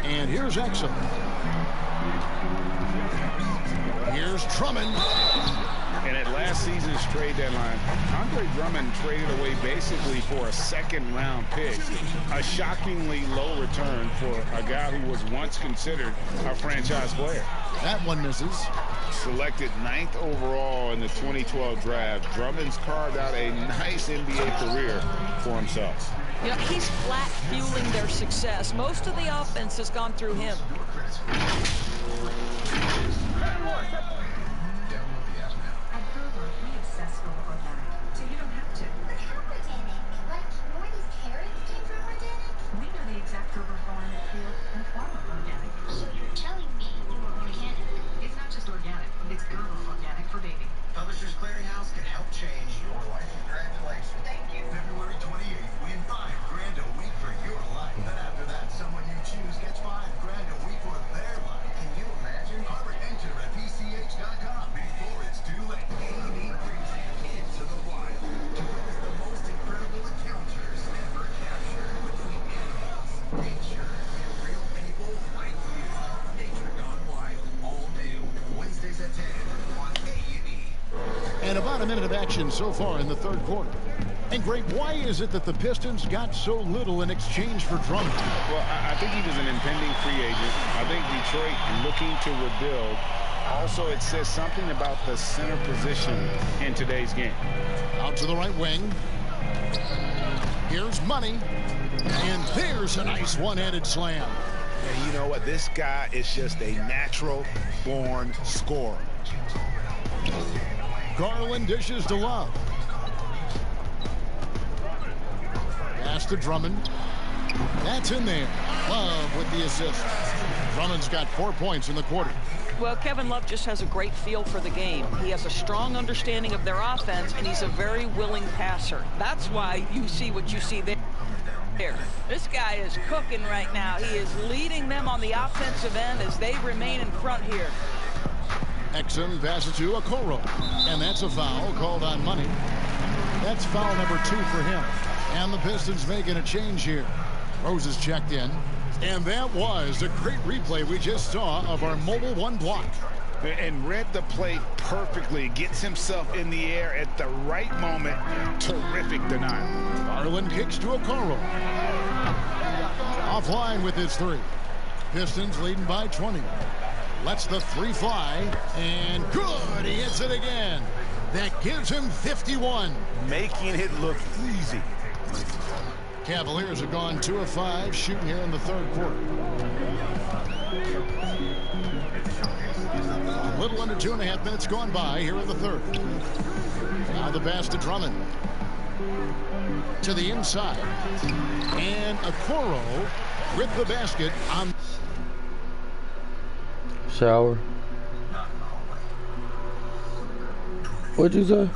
And here's Exum. Here's Drummond. And at last season's trade deadline, Andre Drummond traded away basically for a second-round pick. A shockingly low return for a guy who was once considered a franchise player. That one misses. Selected 9th overall in the 2012 draft, Drummond's carved out a nice NBA career for himself. You know, he's flat fueling their success. Most of the offense has gone through him. At Kroger, we obsess over organic, so you don't have to. But how organic? Like, where these carrots came from organic? We know the exact Kroger farm and field and farm organic. So you're telling me you're organic? It's not just organic, it's Gerber Organic for baby. Publishers Clearinghouse can help change your life. Congratulations. Thank you. February 28th, win $5 grand a week for your life. Then after that, someone you choose gets $5 grand a week for their life. Can you imagine? Hurry, enter at PCH.com before it's too late. A&E brings you into the wild to witness the most incredible encounters ever captured between animals, nature, and real people like you. Nature Gone Wild, all new, Wednesdays at 10 on A&E. And about a minute of action so far in the third quarter. And Greg, why is it that the Pistons got so little in exchange for Drummond? Well, I think he was an impending free agent. I think Detroit looking to rebuild. Also, it says something about the center position in today's game. Out to the right wing. Here's Money. And there's a nice one-handed slam. And you know what? This guy is just a natural-born scorer. Garland dishes to Love. Pass to Drummond. That's in there. Love with the assist. Drummond's got 4 points in the quarter. Well, Kevin Love just has a great feel for the game. He has a strong understanding of their offense, and he's a very willing passer. That's why you see what you see there. This guy is cooking right now. He is leading them on the offensive end as they remain in front here. Exum passes to Okoro. And that's a foul called on Money. That's foul number 2 for him. And the Pistons making a change here. Rose is checked in. And that was a great replay we just saw of our Mobile One block. And read the play perfectly. Gets himself in the air at the right moment. Terrific denial. Garland kicks to Okoro. Offline with his 3. Pistons leading by 20. Lets the 3 fly. And good. He hits it again. That gives him 51. Making it look easy. Cavaliers have gone 2 of 5 shooting here in the third quarter. A little under 2.5 minutes gone by here in the third. Now the pass to Drummond. To the inside. And Okoro with the basket on. Shower. What'd you say?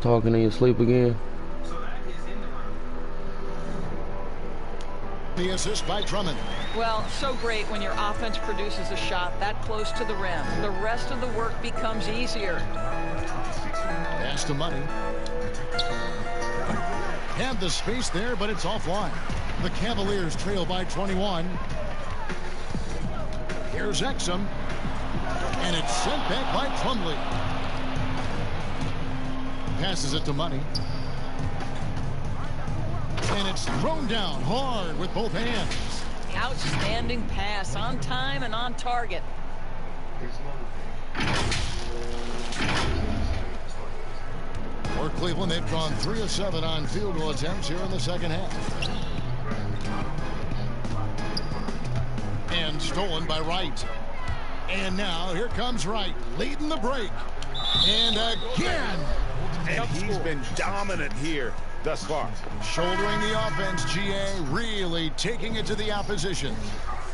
Talking in your sleep again. The assist by Drummond. Well, so great when your offense produces a shot that close to the rim. The rest of the work becomes easier. Pass to Money. Had the space there, but it's offline. The Cavaliers trail by 21. Here's Exum. And it's sent back by Plumlee. Passes it to Money. And it's thrown down hard with both hands. Outstanding pass, on time and on target. For Cleveland, they've gone 3 of 7 on field goal attempts here in the second half. And stolen by Wright. And now here comes Wright, leading the break. And again. And he's been dominant here thus far. Shouldering the offense, GA, really taking it to the opposition.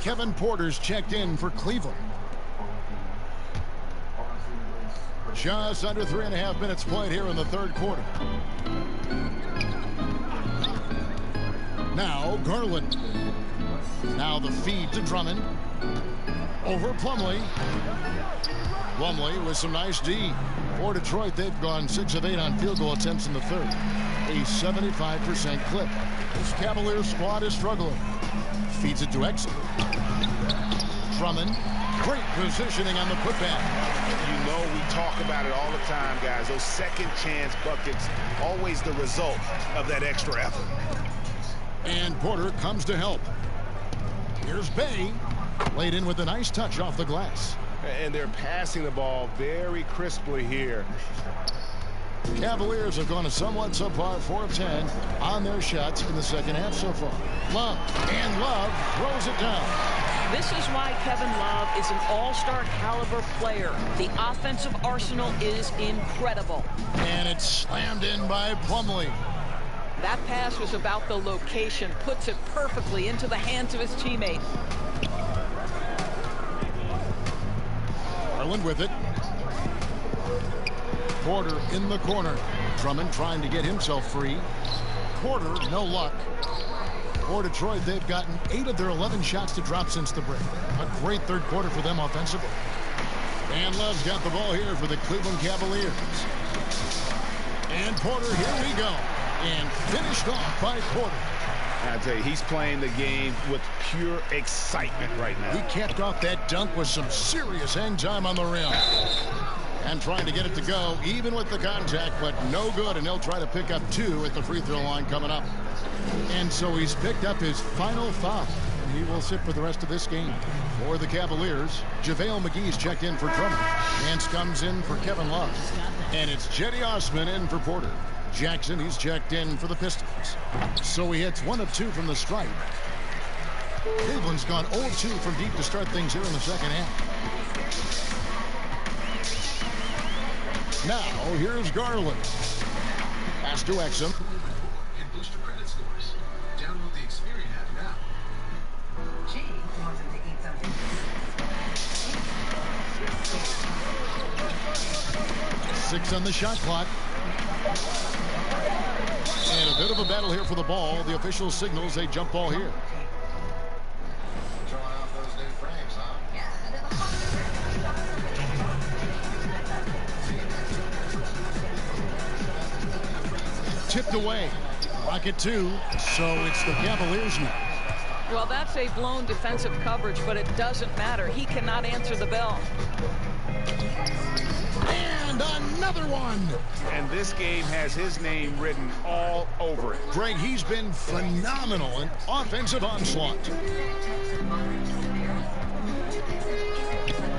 Kevin Porter's checked in for Cleveland. Just under 3.5 minutes played here in the third quarter. Now Garland. Now the feed to Drummond. Over Plumlee. Plumlee with some nice D. For Detroit, they've gone 6 of 8 on field goal attempts in the third. A 75% clip. This Cavaliers squad is struggling. Feeds it to Exum. Drummond. Great positioning on the putback. You know we talk about it all the time, guys. Those second chance buckets, always the result of that extra effort. And Porter comes to help. Here's Bay. Laid in with a nice touch off the glass. And they're passing the ball very crisply here. Cavaliers have gone a somewhat subpar 4 of 10 on their shots in the second half so far. Love, and Love throws it down. This is why Kevin Love is an all-star caliber player. The offensive arsenal is incredible. And it's slammed in by Plumlee. That pass was about the location, puts it perfectly into the hands of his teammate. Garland with it. Porter in the corner. Drummond trying to get himself free. Porter, no luck. For Detroit, they've gotten 8 of their 11 shots to drop since the break. A great third quarter for them offensively. And Love's got the ball here for the Cleveland Cavaliers. And Porter, here we go. And finished off by Porter. I tell you, he's playing the game with pure excitement right now. He capped off that dunk with some serious hang time on the rim. And trying to get it to go, even with the contact, but no good. And he'll try to pick up 2 at the free throw line coming up. And so he's picked up his final foul. And he will sit for the rest of this game. For the Cavaliers, JaVale McGee's checked in for Drummond. Nance comes in for Kevin Love. And it's Cedi Osman in for Porter. Jackson, he's checked in for the Pistons. So he hits 1 of 2 from the stripe. Cleveland's gone 0-2 from deep to start things here in the second half. Now, here's Garland. Pass to Exum. And boost your credit scores. Download the Experian app now. Gee, wants him to eat something. 6 on the shot clock. And a bit of a battle here for the ball. The official signals a jump ball here. Trying out those new frames, huh? Tipped away. Rocket 2. So it's the Cavaliers now. Well, that's a blown defensive coverage, but it doesn't matter. He cannot answer the bell. And another one. And this game has his name written all over it. Greg, he's been phenomenal in offensive onslaught.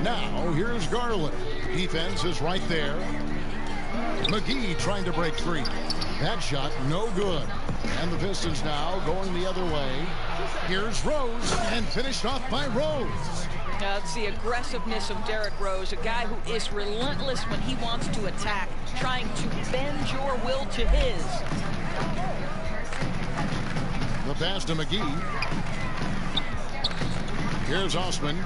Now, here's Garland. Defense is right there. McGee trying to break free. That shot, no good. And the Pistons now going the other way. Here's Rose, and finished off by Rose. It's the aggressiveness of Derrick Rose, a guy who is relentless when he wants to attack, trying to bend your will to his. The pass to McGee. Here's Osman.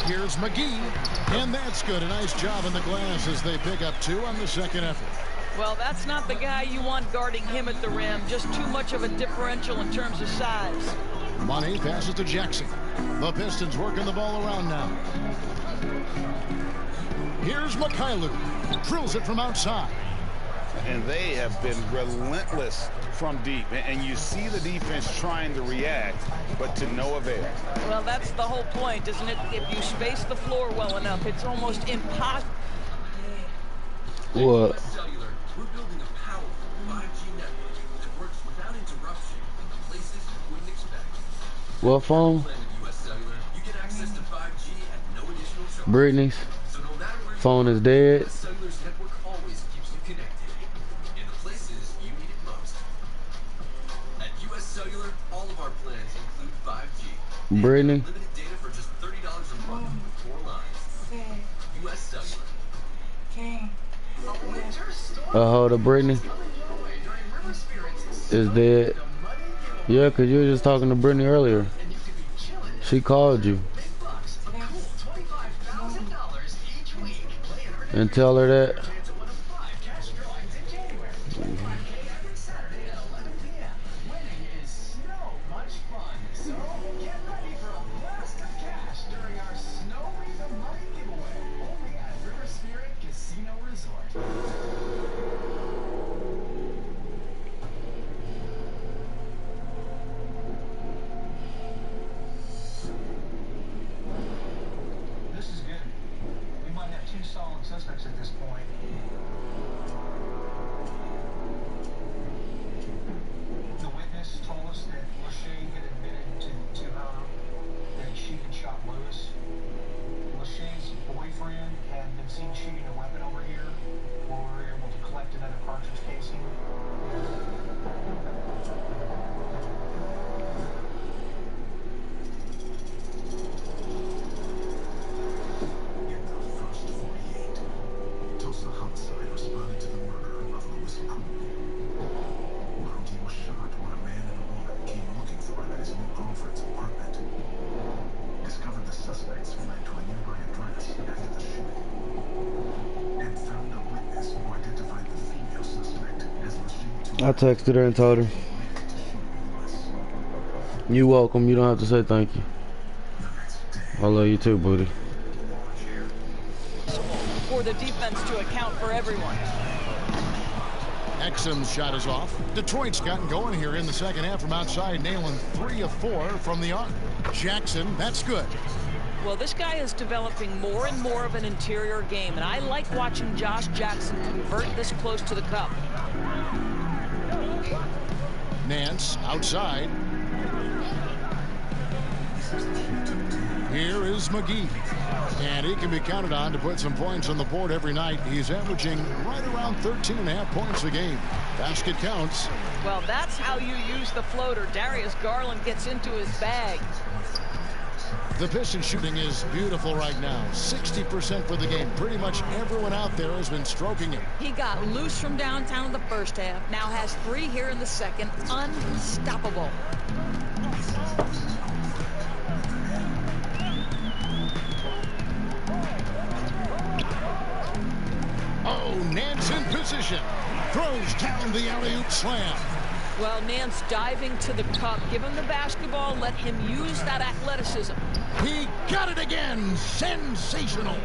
Here's McGee, and that's good. A nice job in the glass as they pick up 2 on the second effort. Well, that's not the guy you want guarding him at the rim. Just too much of a differential in terms of size. Money passes to Jackson. The Pistons working the ball around now. Here's Mikhailu. Drills it from outside. And they have been relentless from deep. And you see the defense trying to react, but to no avail. Well, that's the whole point, isn't it? If you space the floor well enough, it's almost impossible. What? Cellular, we're building a powerful 5G network that works without interruption in places you wouldn't expect. What phone? Plan with US Cellular, you get access to 5G at no additional charge. Brittany's So no matter where phone is dead. US Cellular's network always keeps you connected in the places you need it most. At US Cellular, all of our plans include 5G. Brittany. Limited data for just $30 a month with 4 lines. US Cellular. Hold up, Brittany is dead. Yeah, because you were just talking to Brittany earlier. She called you. And tell her that. This is good. We might have 2 solid suspects at this point. I texted her and told her. You welcome. You don't have to say thank you. I love you too, buddy. For the defense to account for everyone. Exum's shot is off. Detroit's gotten going here in the second half from outside, nailing 3 of 4 from the arc. Jackson, that's good. Well, this guy is developing more and more of an interior game, and I like watching Josh Jackson convert this close to the cup. Nance outside. Here is McGee. And he can be counted on to put some points on the board every night. He's averaging right around 13.5 points a game. Basket counts. Well, that's how you use the floater. Darius Garland gets into his bag. The Pistons shooting is beautiful right now. 60% for the game. Pretty much everyone out there has been stroking it. He got loose from downtown in the first half. Now has 3 here in the second. Unstoppable. Oh, Nance in position. Throws down the alley-oop slam. Well, Nance diving to the cup. Give him the basketball. Let him use that athleticism. He got it again. Sensational.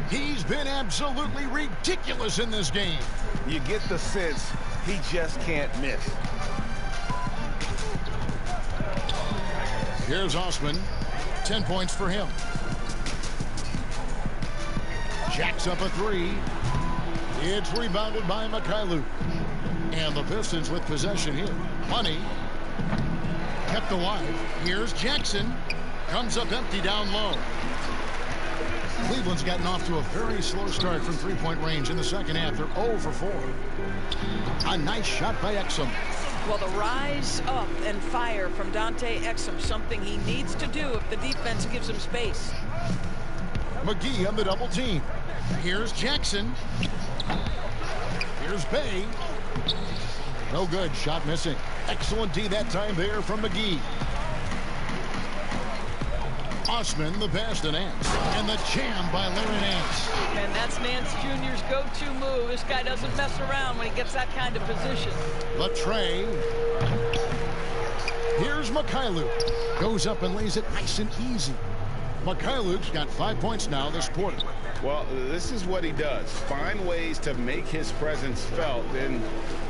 He's been absolutely ridiculous in this game. You get the sense he just can't miss. Here's Osman. 10 points for him. Jacks up a 3. It's rebounded by Mikhailuk. And the Pistons with possession here. Money kept alive. Here's Jackson. Comes up empty down low. Cleveland's gotten off to a very slow start from three-point range in the second half. They're 0 for 4. A nice shot by Exum. Well, the rise up and fire from Dante Exum, something he needs to do if the defense gives him space. McGee on the double team. Here's Jackson. Here's Bay. No good. Shot missing. Excellent D that time there from McGee. Osman, the pass to Nance. And the jam by Larry Nance. And that's Nance Jr.'s go-to move. This guy doesn't mess around when he gets that kind of position. The tray. Here's Mikhailuk. Goes up and lays it nice and easy. Mikhailuk's got 5 points now this quarter. Well, this is what he does. Find ways to make his presence felt, and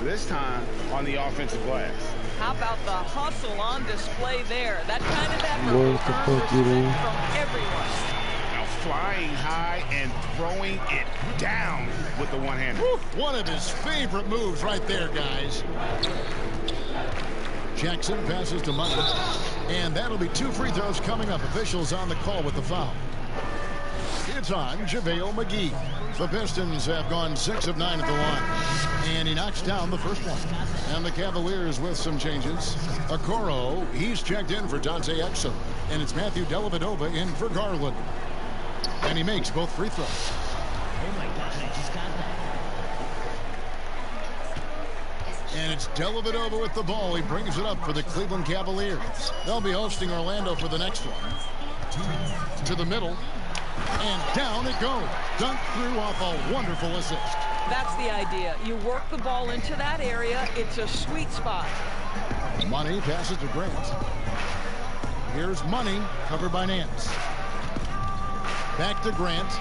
this time on the offensive glass. How about the hustle on display there? That kind of effort from everyone. Now flying high and throwing it down with the one hand. One of his favorite moves right there, guys. Jackson passes to Money. And that'll be 2 free throws coming up. Officials on the call with the foul. It's on JaVale McGee. The Pistons have gone 6 of 9 at the line. And he knocks down the first one. And the Cavaliers with some changes. Okoro, he's checked in for Dante Exum. And it's Matthew Dellavedova in for Garland. And he makes both free throws. Oh my gosh, I just got that. And it's Dellavedova with the ball. He brings it up for the Cleveland Cavaliers. They'll be hosting Orlando for the next one. To the middle. And down it goes. Dunked through off a wonderful assist. That's the idea. You work the ball into that area. It's a sweet spot. Money passes to Grant. Here's Money, covered by Nance. Back to Grant.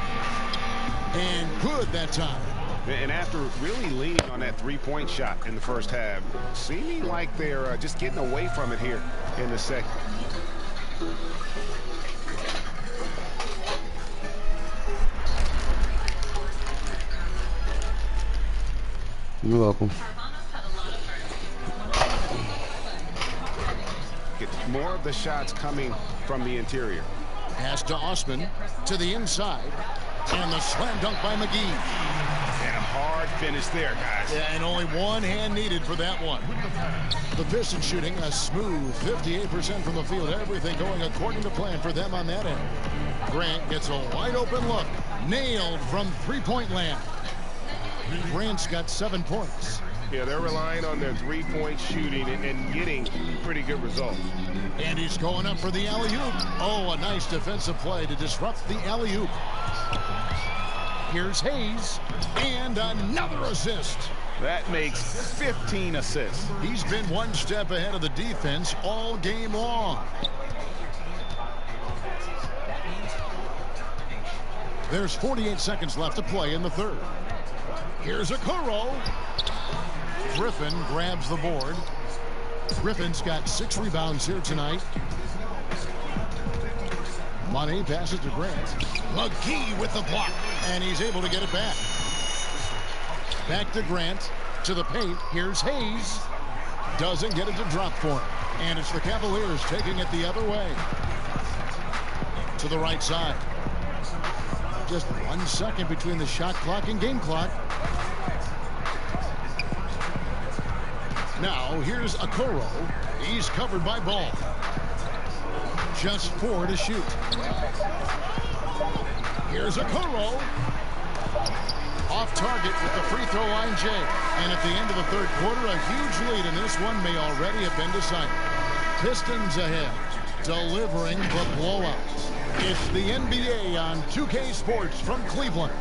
And good that time. And after really leaning on that three-point shot in the first half, seeming like they're just getting away from it here in the second. You're welcome. Get more of the shots coming from the interior. Pass to Osman to the inside. And the slam dunk by McGee. And a hard finish there, guys. Yeah, and only one hand needed for that one. The Pistons shooting a smooth 58% from the field. Everything going according to plan for them on that end. Grant gets a wide open look. Nailed from three-point land. Grant's got 7 points. Yeah, they're relying on their three-point shooting and getting pretty good results. And he's going up for the alley-oop. Oh, a nice defensive play to disrupt the alley-oop. Here's Hayes. And another assist. That makes 15 assists. He's been one step ahead of the defense all game long. There's 48 seconds left to play in the third. Here's Okoro. Griffin grabs the board. Griffin's got 6 rebounds here tonight. Money passes to Grant. McGee with the block, and he's able to get it back. Back to Grant, to the paint. Here's Hayes. Doesn't get it to drop for him. And it's the Cavaliers taking it the other way. To the right side. Just 1 second between the shot clock and game clock. Now, here's Okoro. He's covered by Ball. Just 4 to shoot. Here's Okoro. Off target with the free throw line, Jay. And at the end of the third quarter, a huge lead in this one may already have been decided. Pistons ahead, delivering the blowout. It's the NBA on 2K Sports from Cleveland.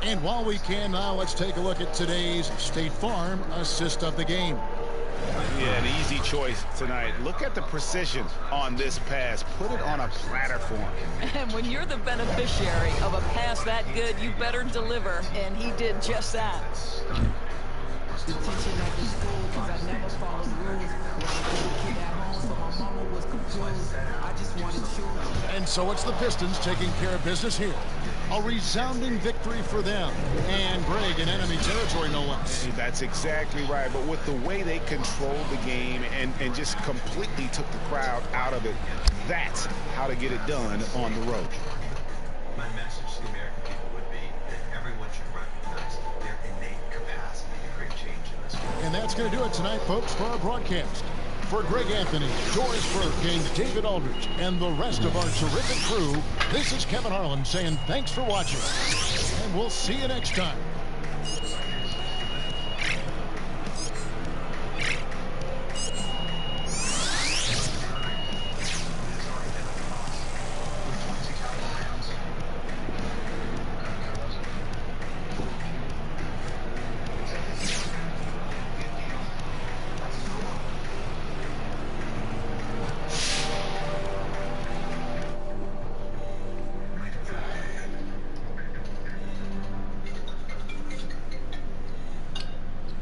And while we can now, let's take a look at today's State Farm assist of the game. Yeah, an easy choice tonight. Look at the precision on this pass. Put it on a platter for him. And when you're the beneficiary of a pass that good, you better deliver. And he did just that. And so it's the Pistons taking care of business here. A resounding victory for them. And Greg in enemy territory, no less. That's exactly right. But with the way they controlled the game and just completely took the crowd out of it, that's how to get it done on the road. My message to the American people would be that everyone should recognize their innate capacity to create change in this world. And that's going to do it tonight, folks, for our broadcast. For Greg Anthony, Doris Burke, and David Aldridge, and the rest of our terrific crew, this is Kevin Harlan saying thanks for watching. And we'll see you next time.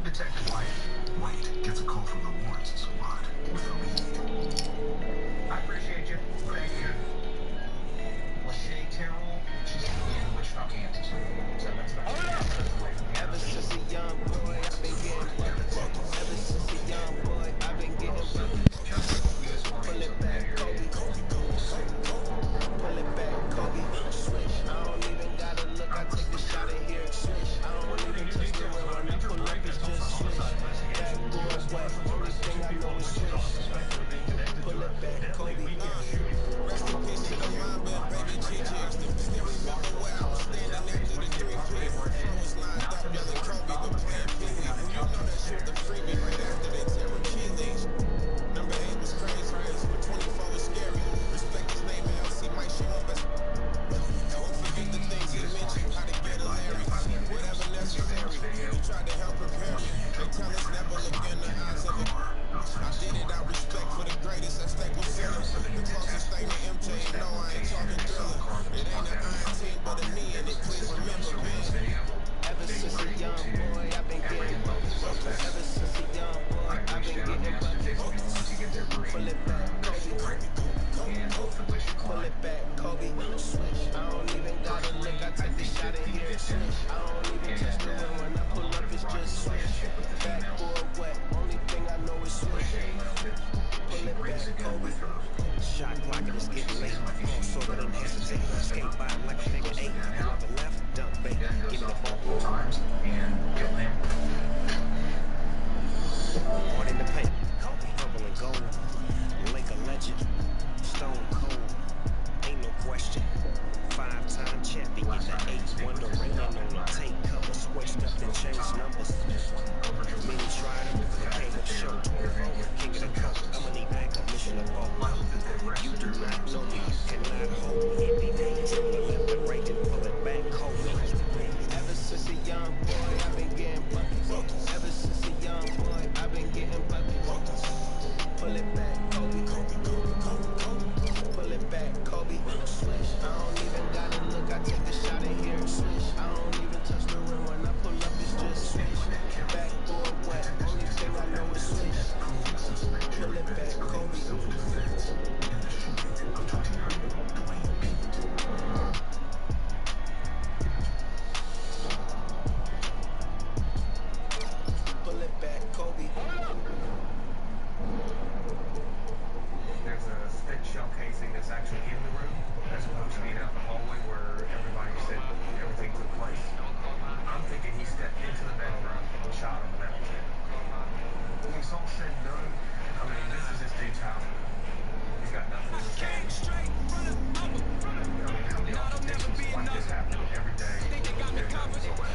Detective White gets a call from the Lawrence squad with a lead. I appreciate you. Thank you. Lachey Terrell, she's in Wichita, Kansas. So that's about Ever since a young boy, I've been getting Ever since a young boy, I've been getting Pull it back, Kobe. Pull it back, Kobe. Switch. I don't even gotta look. I take a shot in here. Switch. I don't even touch the rim. When I pull up, it's just switch. Backboard wet. Only thing I know is switch. Pull it back, Kobe. Rest in peace to the mom, baby GG. Still remember where I was standing after the 3-3. I was lined up, yelling Kobe, but playing Pee-wee. You know that shit the freebie right after they tear Achilles. Number 8 was crazy, but 24 was scary. Respect his name, LC might show up as don't forget the things he mentioned, how to get hilarious. Whatever necessary, you tried to help prepare me. They tell us never look in the eyes of it. I did it out respect for the greatest at Staples Center. The closest thing to MJ, no, I ain't talking Thriller. It ain't an iron team, but a me, and it please remember me. Ever since a young boy, I've been getting Ever since a young boy, I've been getting Pull it back, Kobe. Pull it back, Kobe. Switch. I don't even gotta look. I take the shot in here. Switch. I don't even touch the rim. When I pull up, it's just switch. Backboard wet. Only thing I know is switch. Pull it back, Kobe. Shot clock and it's getting late. So I don't hesitate. Skate by like a nigga 8. On the left, dunk bait. Give me the ball. Times and get him. Art in the paint, purple and gold. Lake a legend, stone cold. Ain't no question. 5-time champion, the 8th wonder, ringing on the tape cover, switched up and changed numbers. Many tried him, came up short. King of the coast, I'ma need backup, mission to ball. You do not know me, you cannot hold me. Dribbling left and right and pull it back, Kobe. Ever since a young boy, I've been getting buckets. Ever since a young boy, I've been getting buckets. Pull it back, Kobe. Pull it back, Kobe. I don't even gotta look, I take the shot in here. I don't even touch the rim when I pull up, it's just swish. Backboard wet, only thing I know is swish. Pull it back, Kobe. Pull it back, Kobe. There's a stick shell casing that's actually in the room, as opposed to being out the hallway where everybody said everything took place. I'm thinking he stepped into the bedroom and shot him, and that was it. When it's all said and done, I mean, this is this dude's house. He's got nothing in his hands. I mean, how many altercations like this happen every day? There's nothing so much.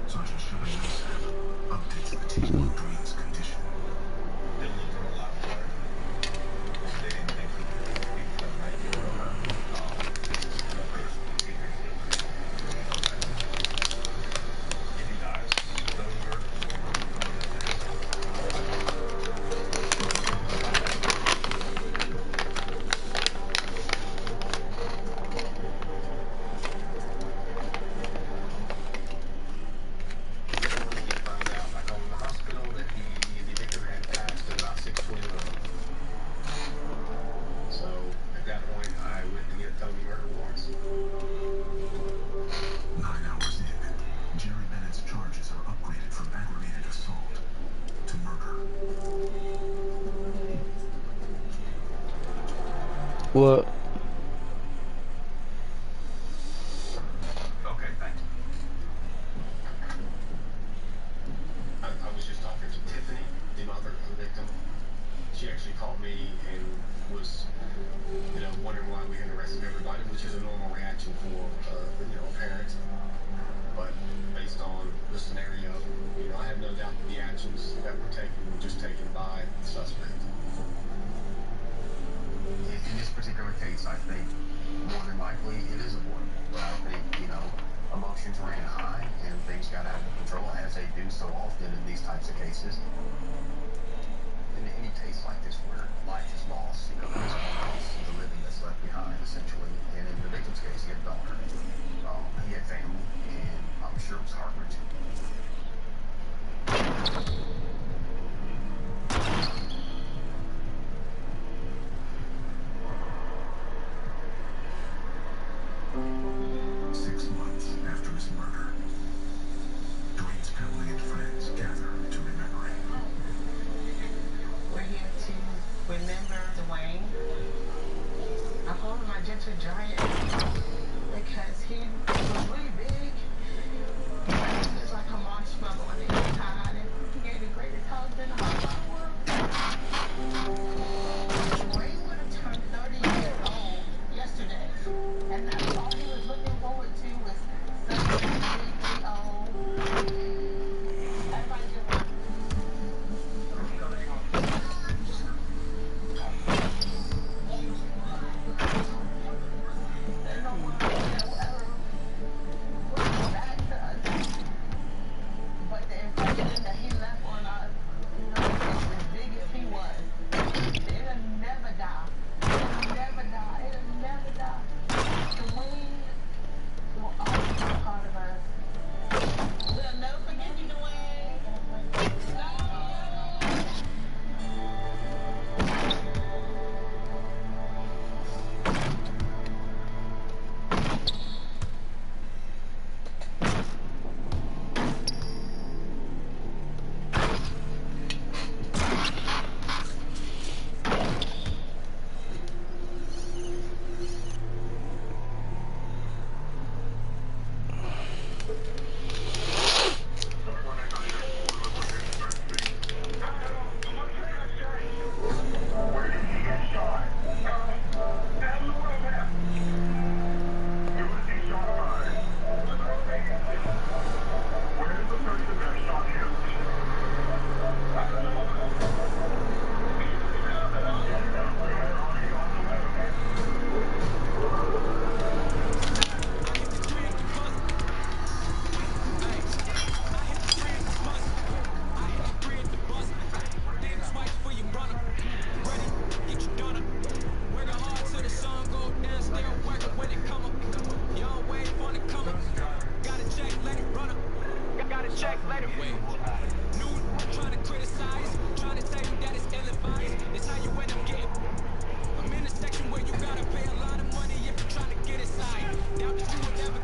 Sergeant Shepard's updates the team on Green's condition. They're looking a lot worried. They didn't think he felt like he was if he dies, those are What? Okay, thanks. I was just talking to Tiffany, the mother of the victim. She actually called me and was, wondering why we hadn't arrested everybody, which is a normal reaction for, a parent. But based on the scenario, I have no doubt that the actions that were taken were just taken by the suspect. In this particular case, I think more than likely it is avoidable. But I think, emotions ran high and things got out of control, as they do so often in these types of cases. In any case like this where life is lost, there's always the living that's left behind, essentially. And in the victim's case, he had a daughter. He had family, and I'm sure it was heart-wrenching. Giant because he was really big. He was like a marshmallow on the inside, and he gave the greatest hug in the whole world. Wayne would have turned 30 years old yesterday, and that's all he was looking forward to was something big, old. Everybody just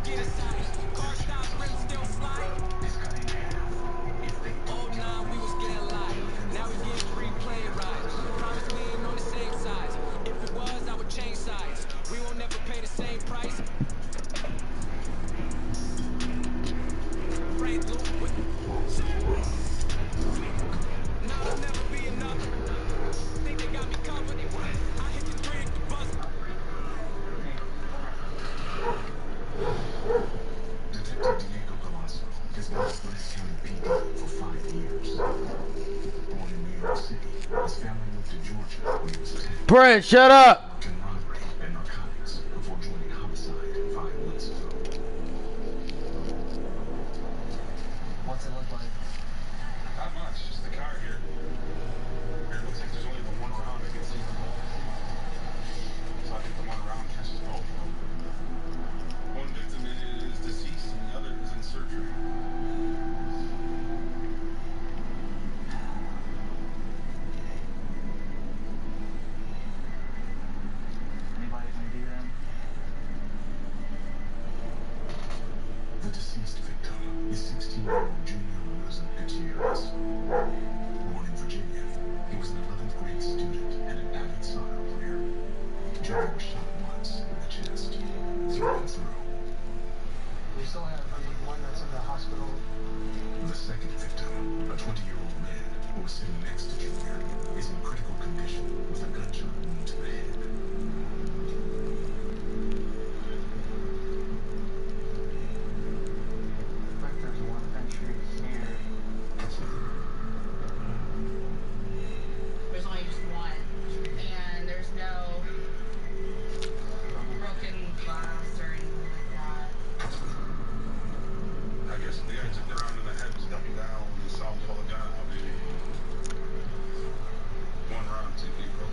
get inside. Car stop, rims still fly. Oh nah, we was getting live. Now we get free plane rides. Promise we ain't on the same sides. If it was, I would change sides. We won't never pay the same price. Frank Luke with nah, I'll never be enough. Think they got me covered. I hit the 3 at the bus. Detective Diego Galasso has been with West County PD for 5 years. Born in New York City, his family moved to Georgia when he was 10. Brett, shut up! Worked in robbery and narcotics before joining homicide 5 months ago. What's it look like? Not much, just the car here. It looks like there's only the one around that gets even more. So I think the one around catches both of them. One victim is deceased and the other is in surgery. Anybody can do that? The deceased victim is 16-year-old Junior Gutierrez. Born in Virginia, he was an 11th grade student and an avid soccer player. Junior was shot once in the chest, through and through. We still have one that's in the hospital. The second victim, a 20-year-old man who was sitting next to Junior, is in critical condition with a gunshot wound to the head. Like there's one entry here. There's only just one, and there's no broken glass or anything like that. I guess the guy took the round in the head, was ducking down when he saw him pull the gun out, maybe. One round, 2 people.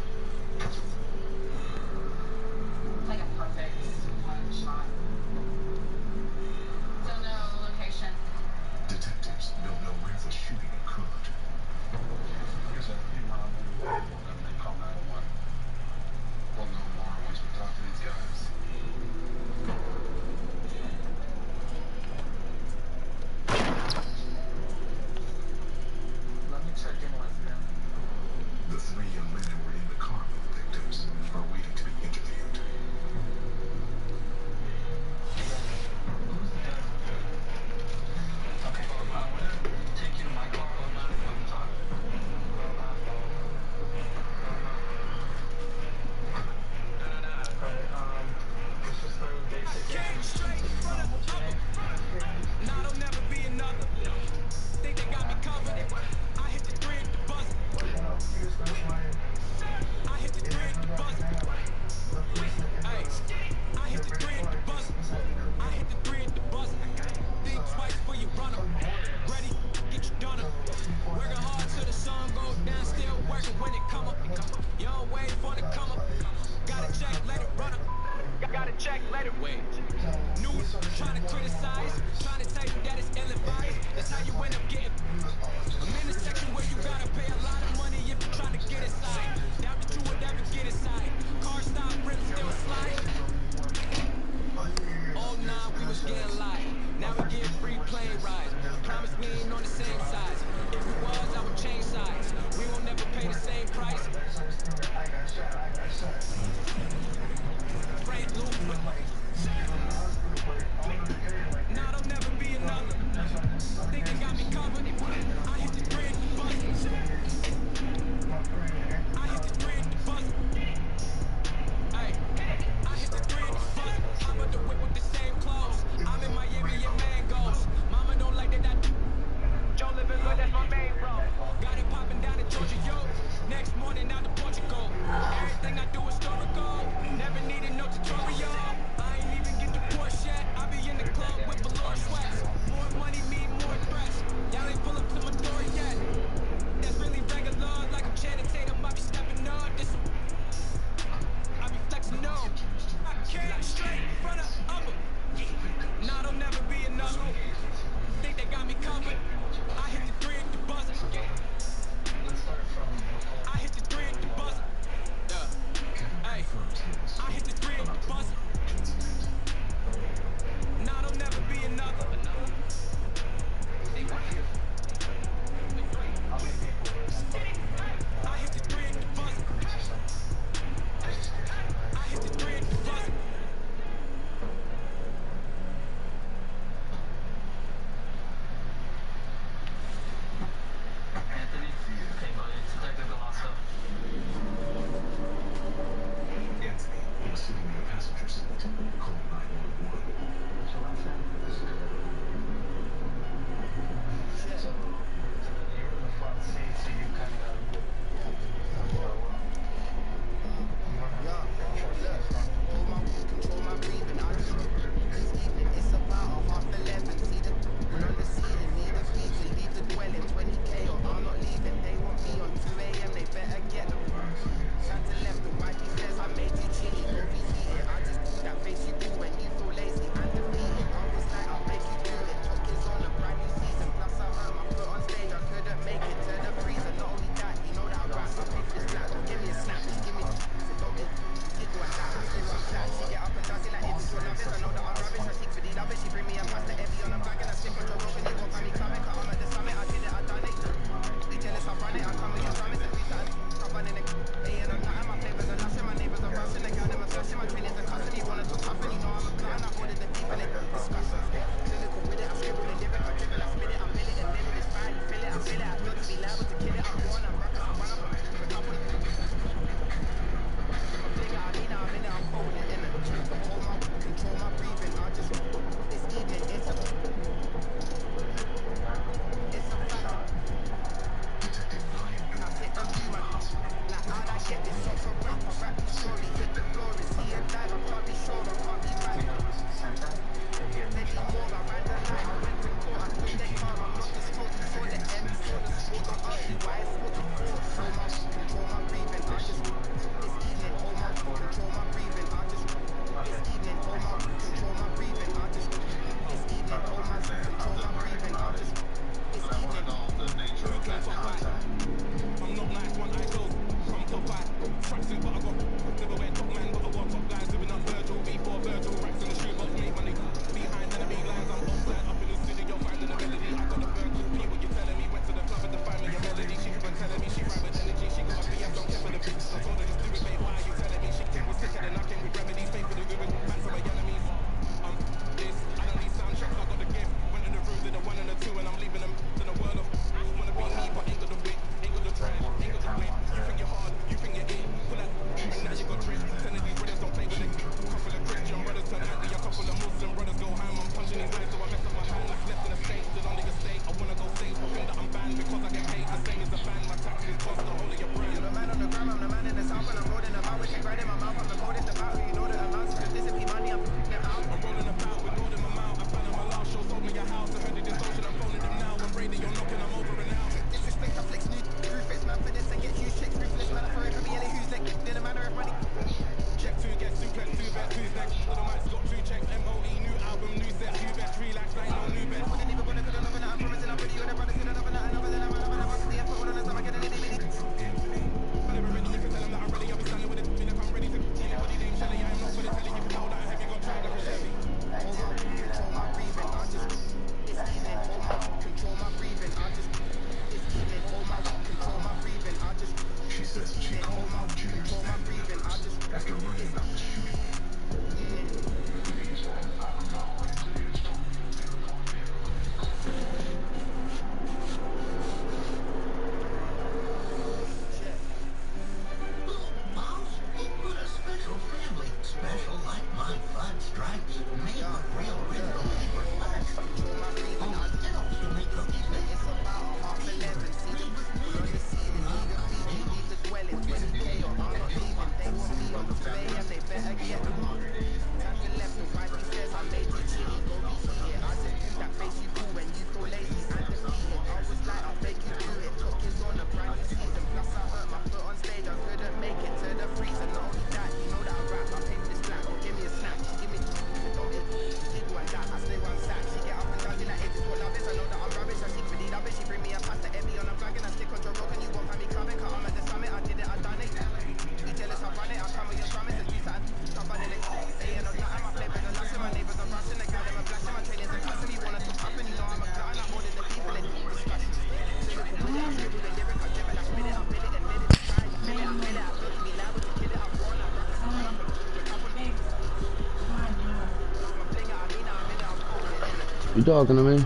You talking to me?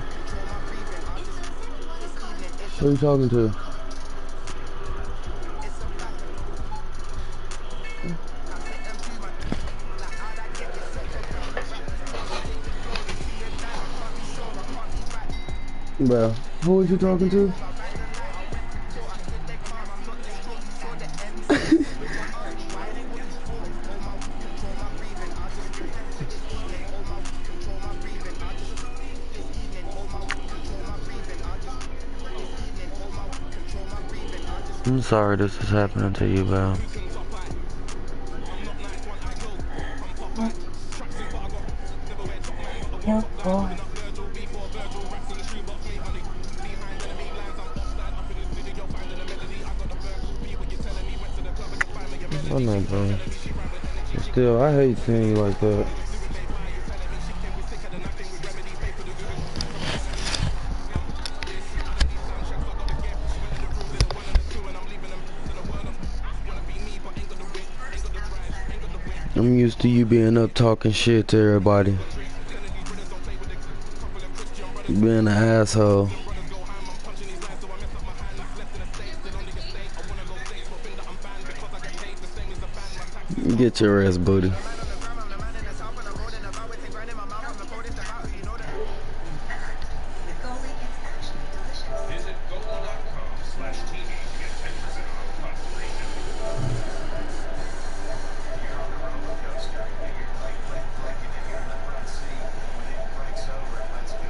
Who you talking to? Bro, who was you talking to? I'm sorry this is happening to you, bro. I know, bro. But still, I hate seeing you like that. I'm used to you being up talking shit to everybody. Being an asshole. Get your ass, booty. Visit GoLo.com/TV to get 10% off plus free shipping. You're on the roller coaster. Like you're in the front seat. When it breaks over, let's go.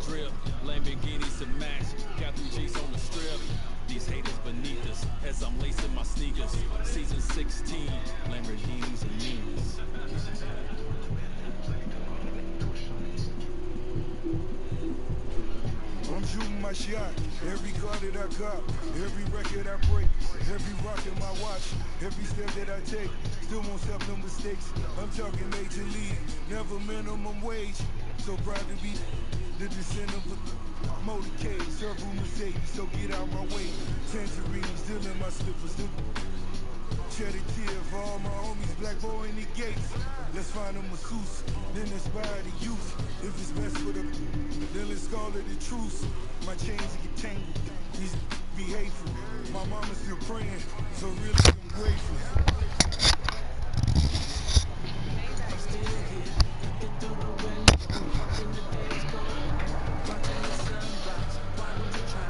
drip. Lamborghinis to match. Got 3 G's on the strip. These haters beneath us as I'm lacing my sneakers. Season 16, Lamborghinis and Ninas. I'm shooting my shot, every car that I cop, every record I break, every rock in my watch, every step that I take, still won't stop no mistakes. I'm talking major league, never minimum wage. So proud to be the descendant of a motorcade, several Mercedes, so get out my way. Tangerine still in my slippers, shed a tear for all my homies, black boy in the gates. Let's find a masseuse, then inspire the youth. If it's best for the, then let's call it a truce. My chains get tangled, these be hateful. My mama's still praying, so really I'm grateful. I'm still here, looking through the window, watching the days go by, watching the sunrise. Why don't you try?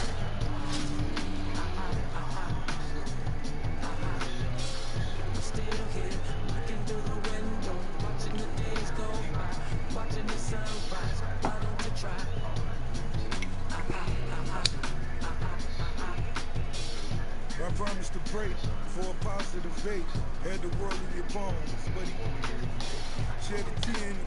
I'm still here, looking through the window, watching the days go by, watching the sunrise. Why don't you try? I promised to pray for a positive fate. Had the world in your palms, but he shed a tear in the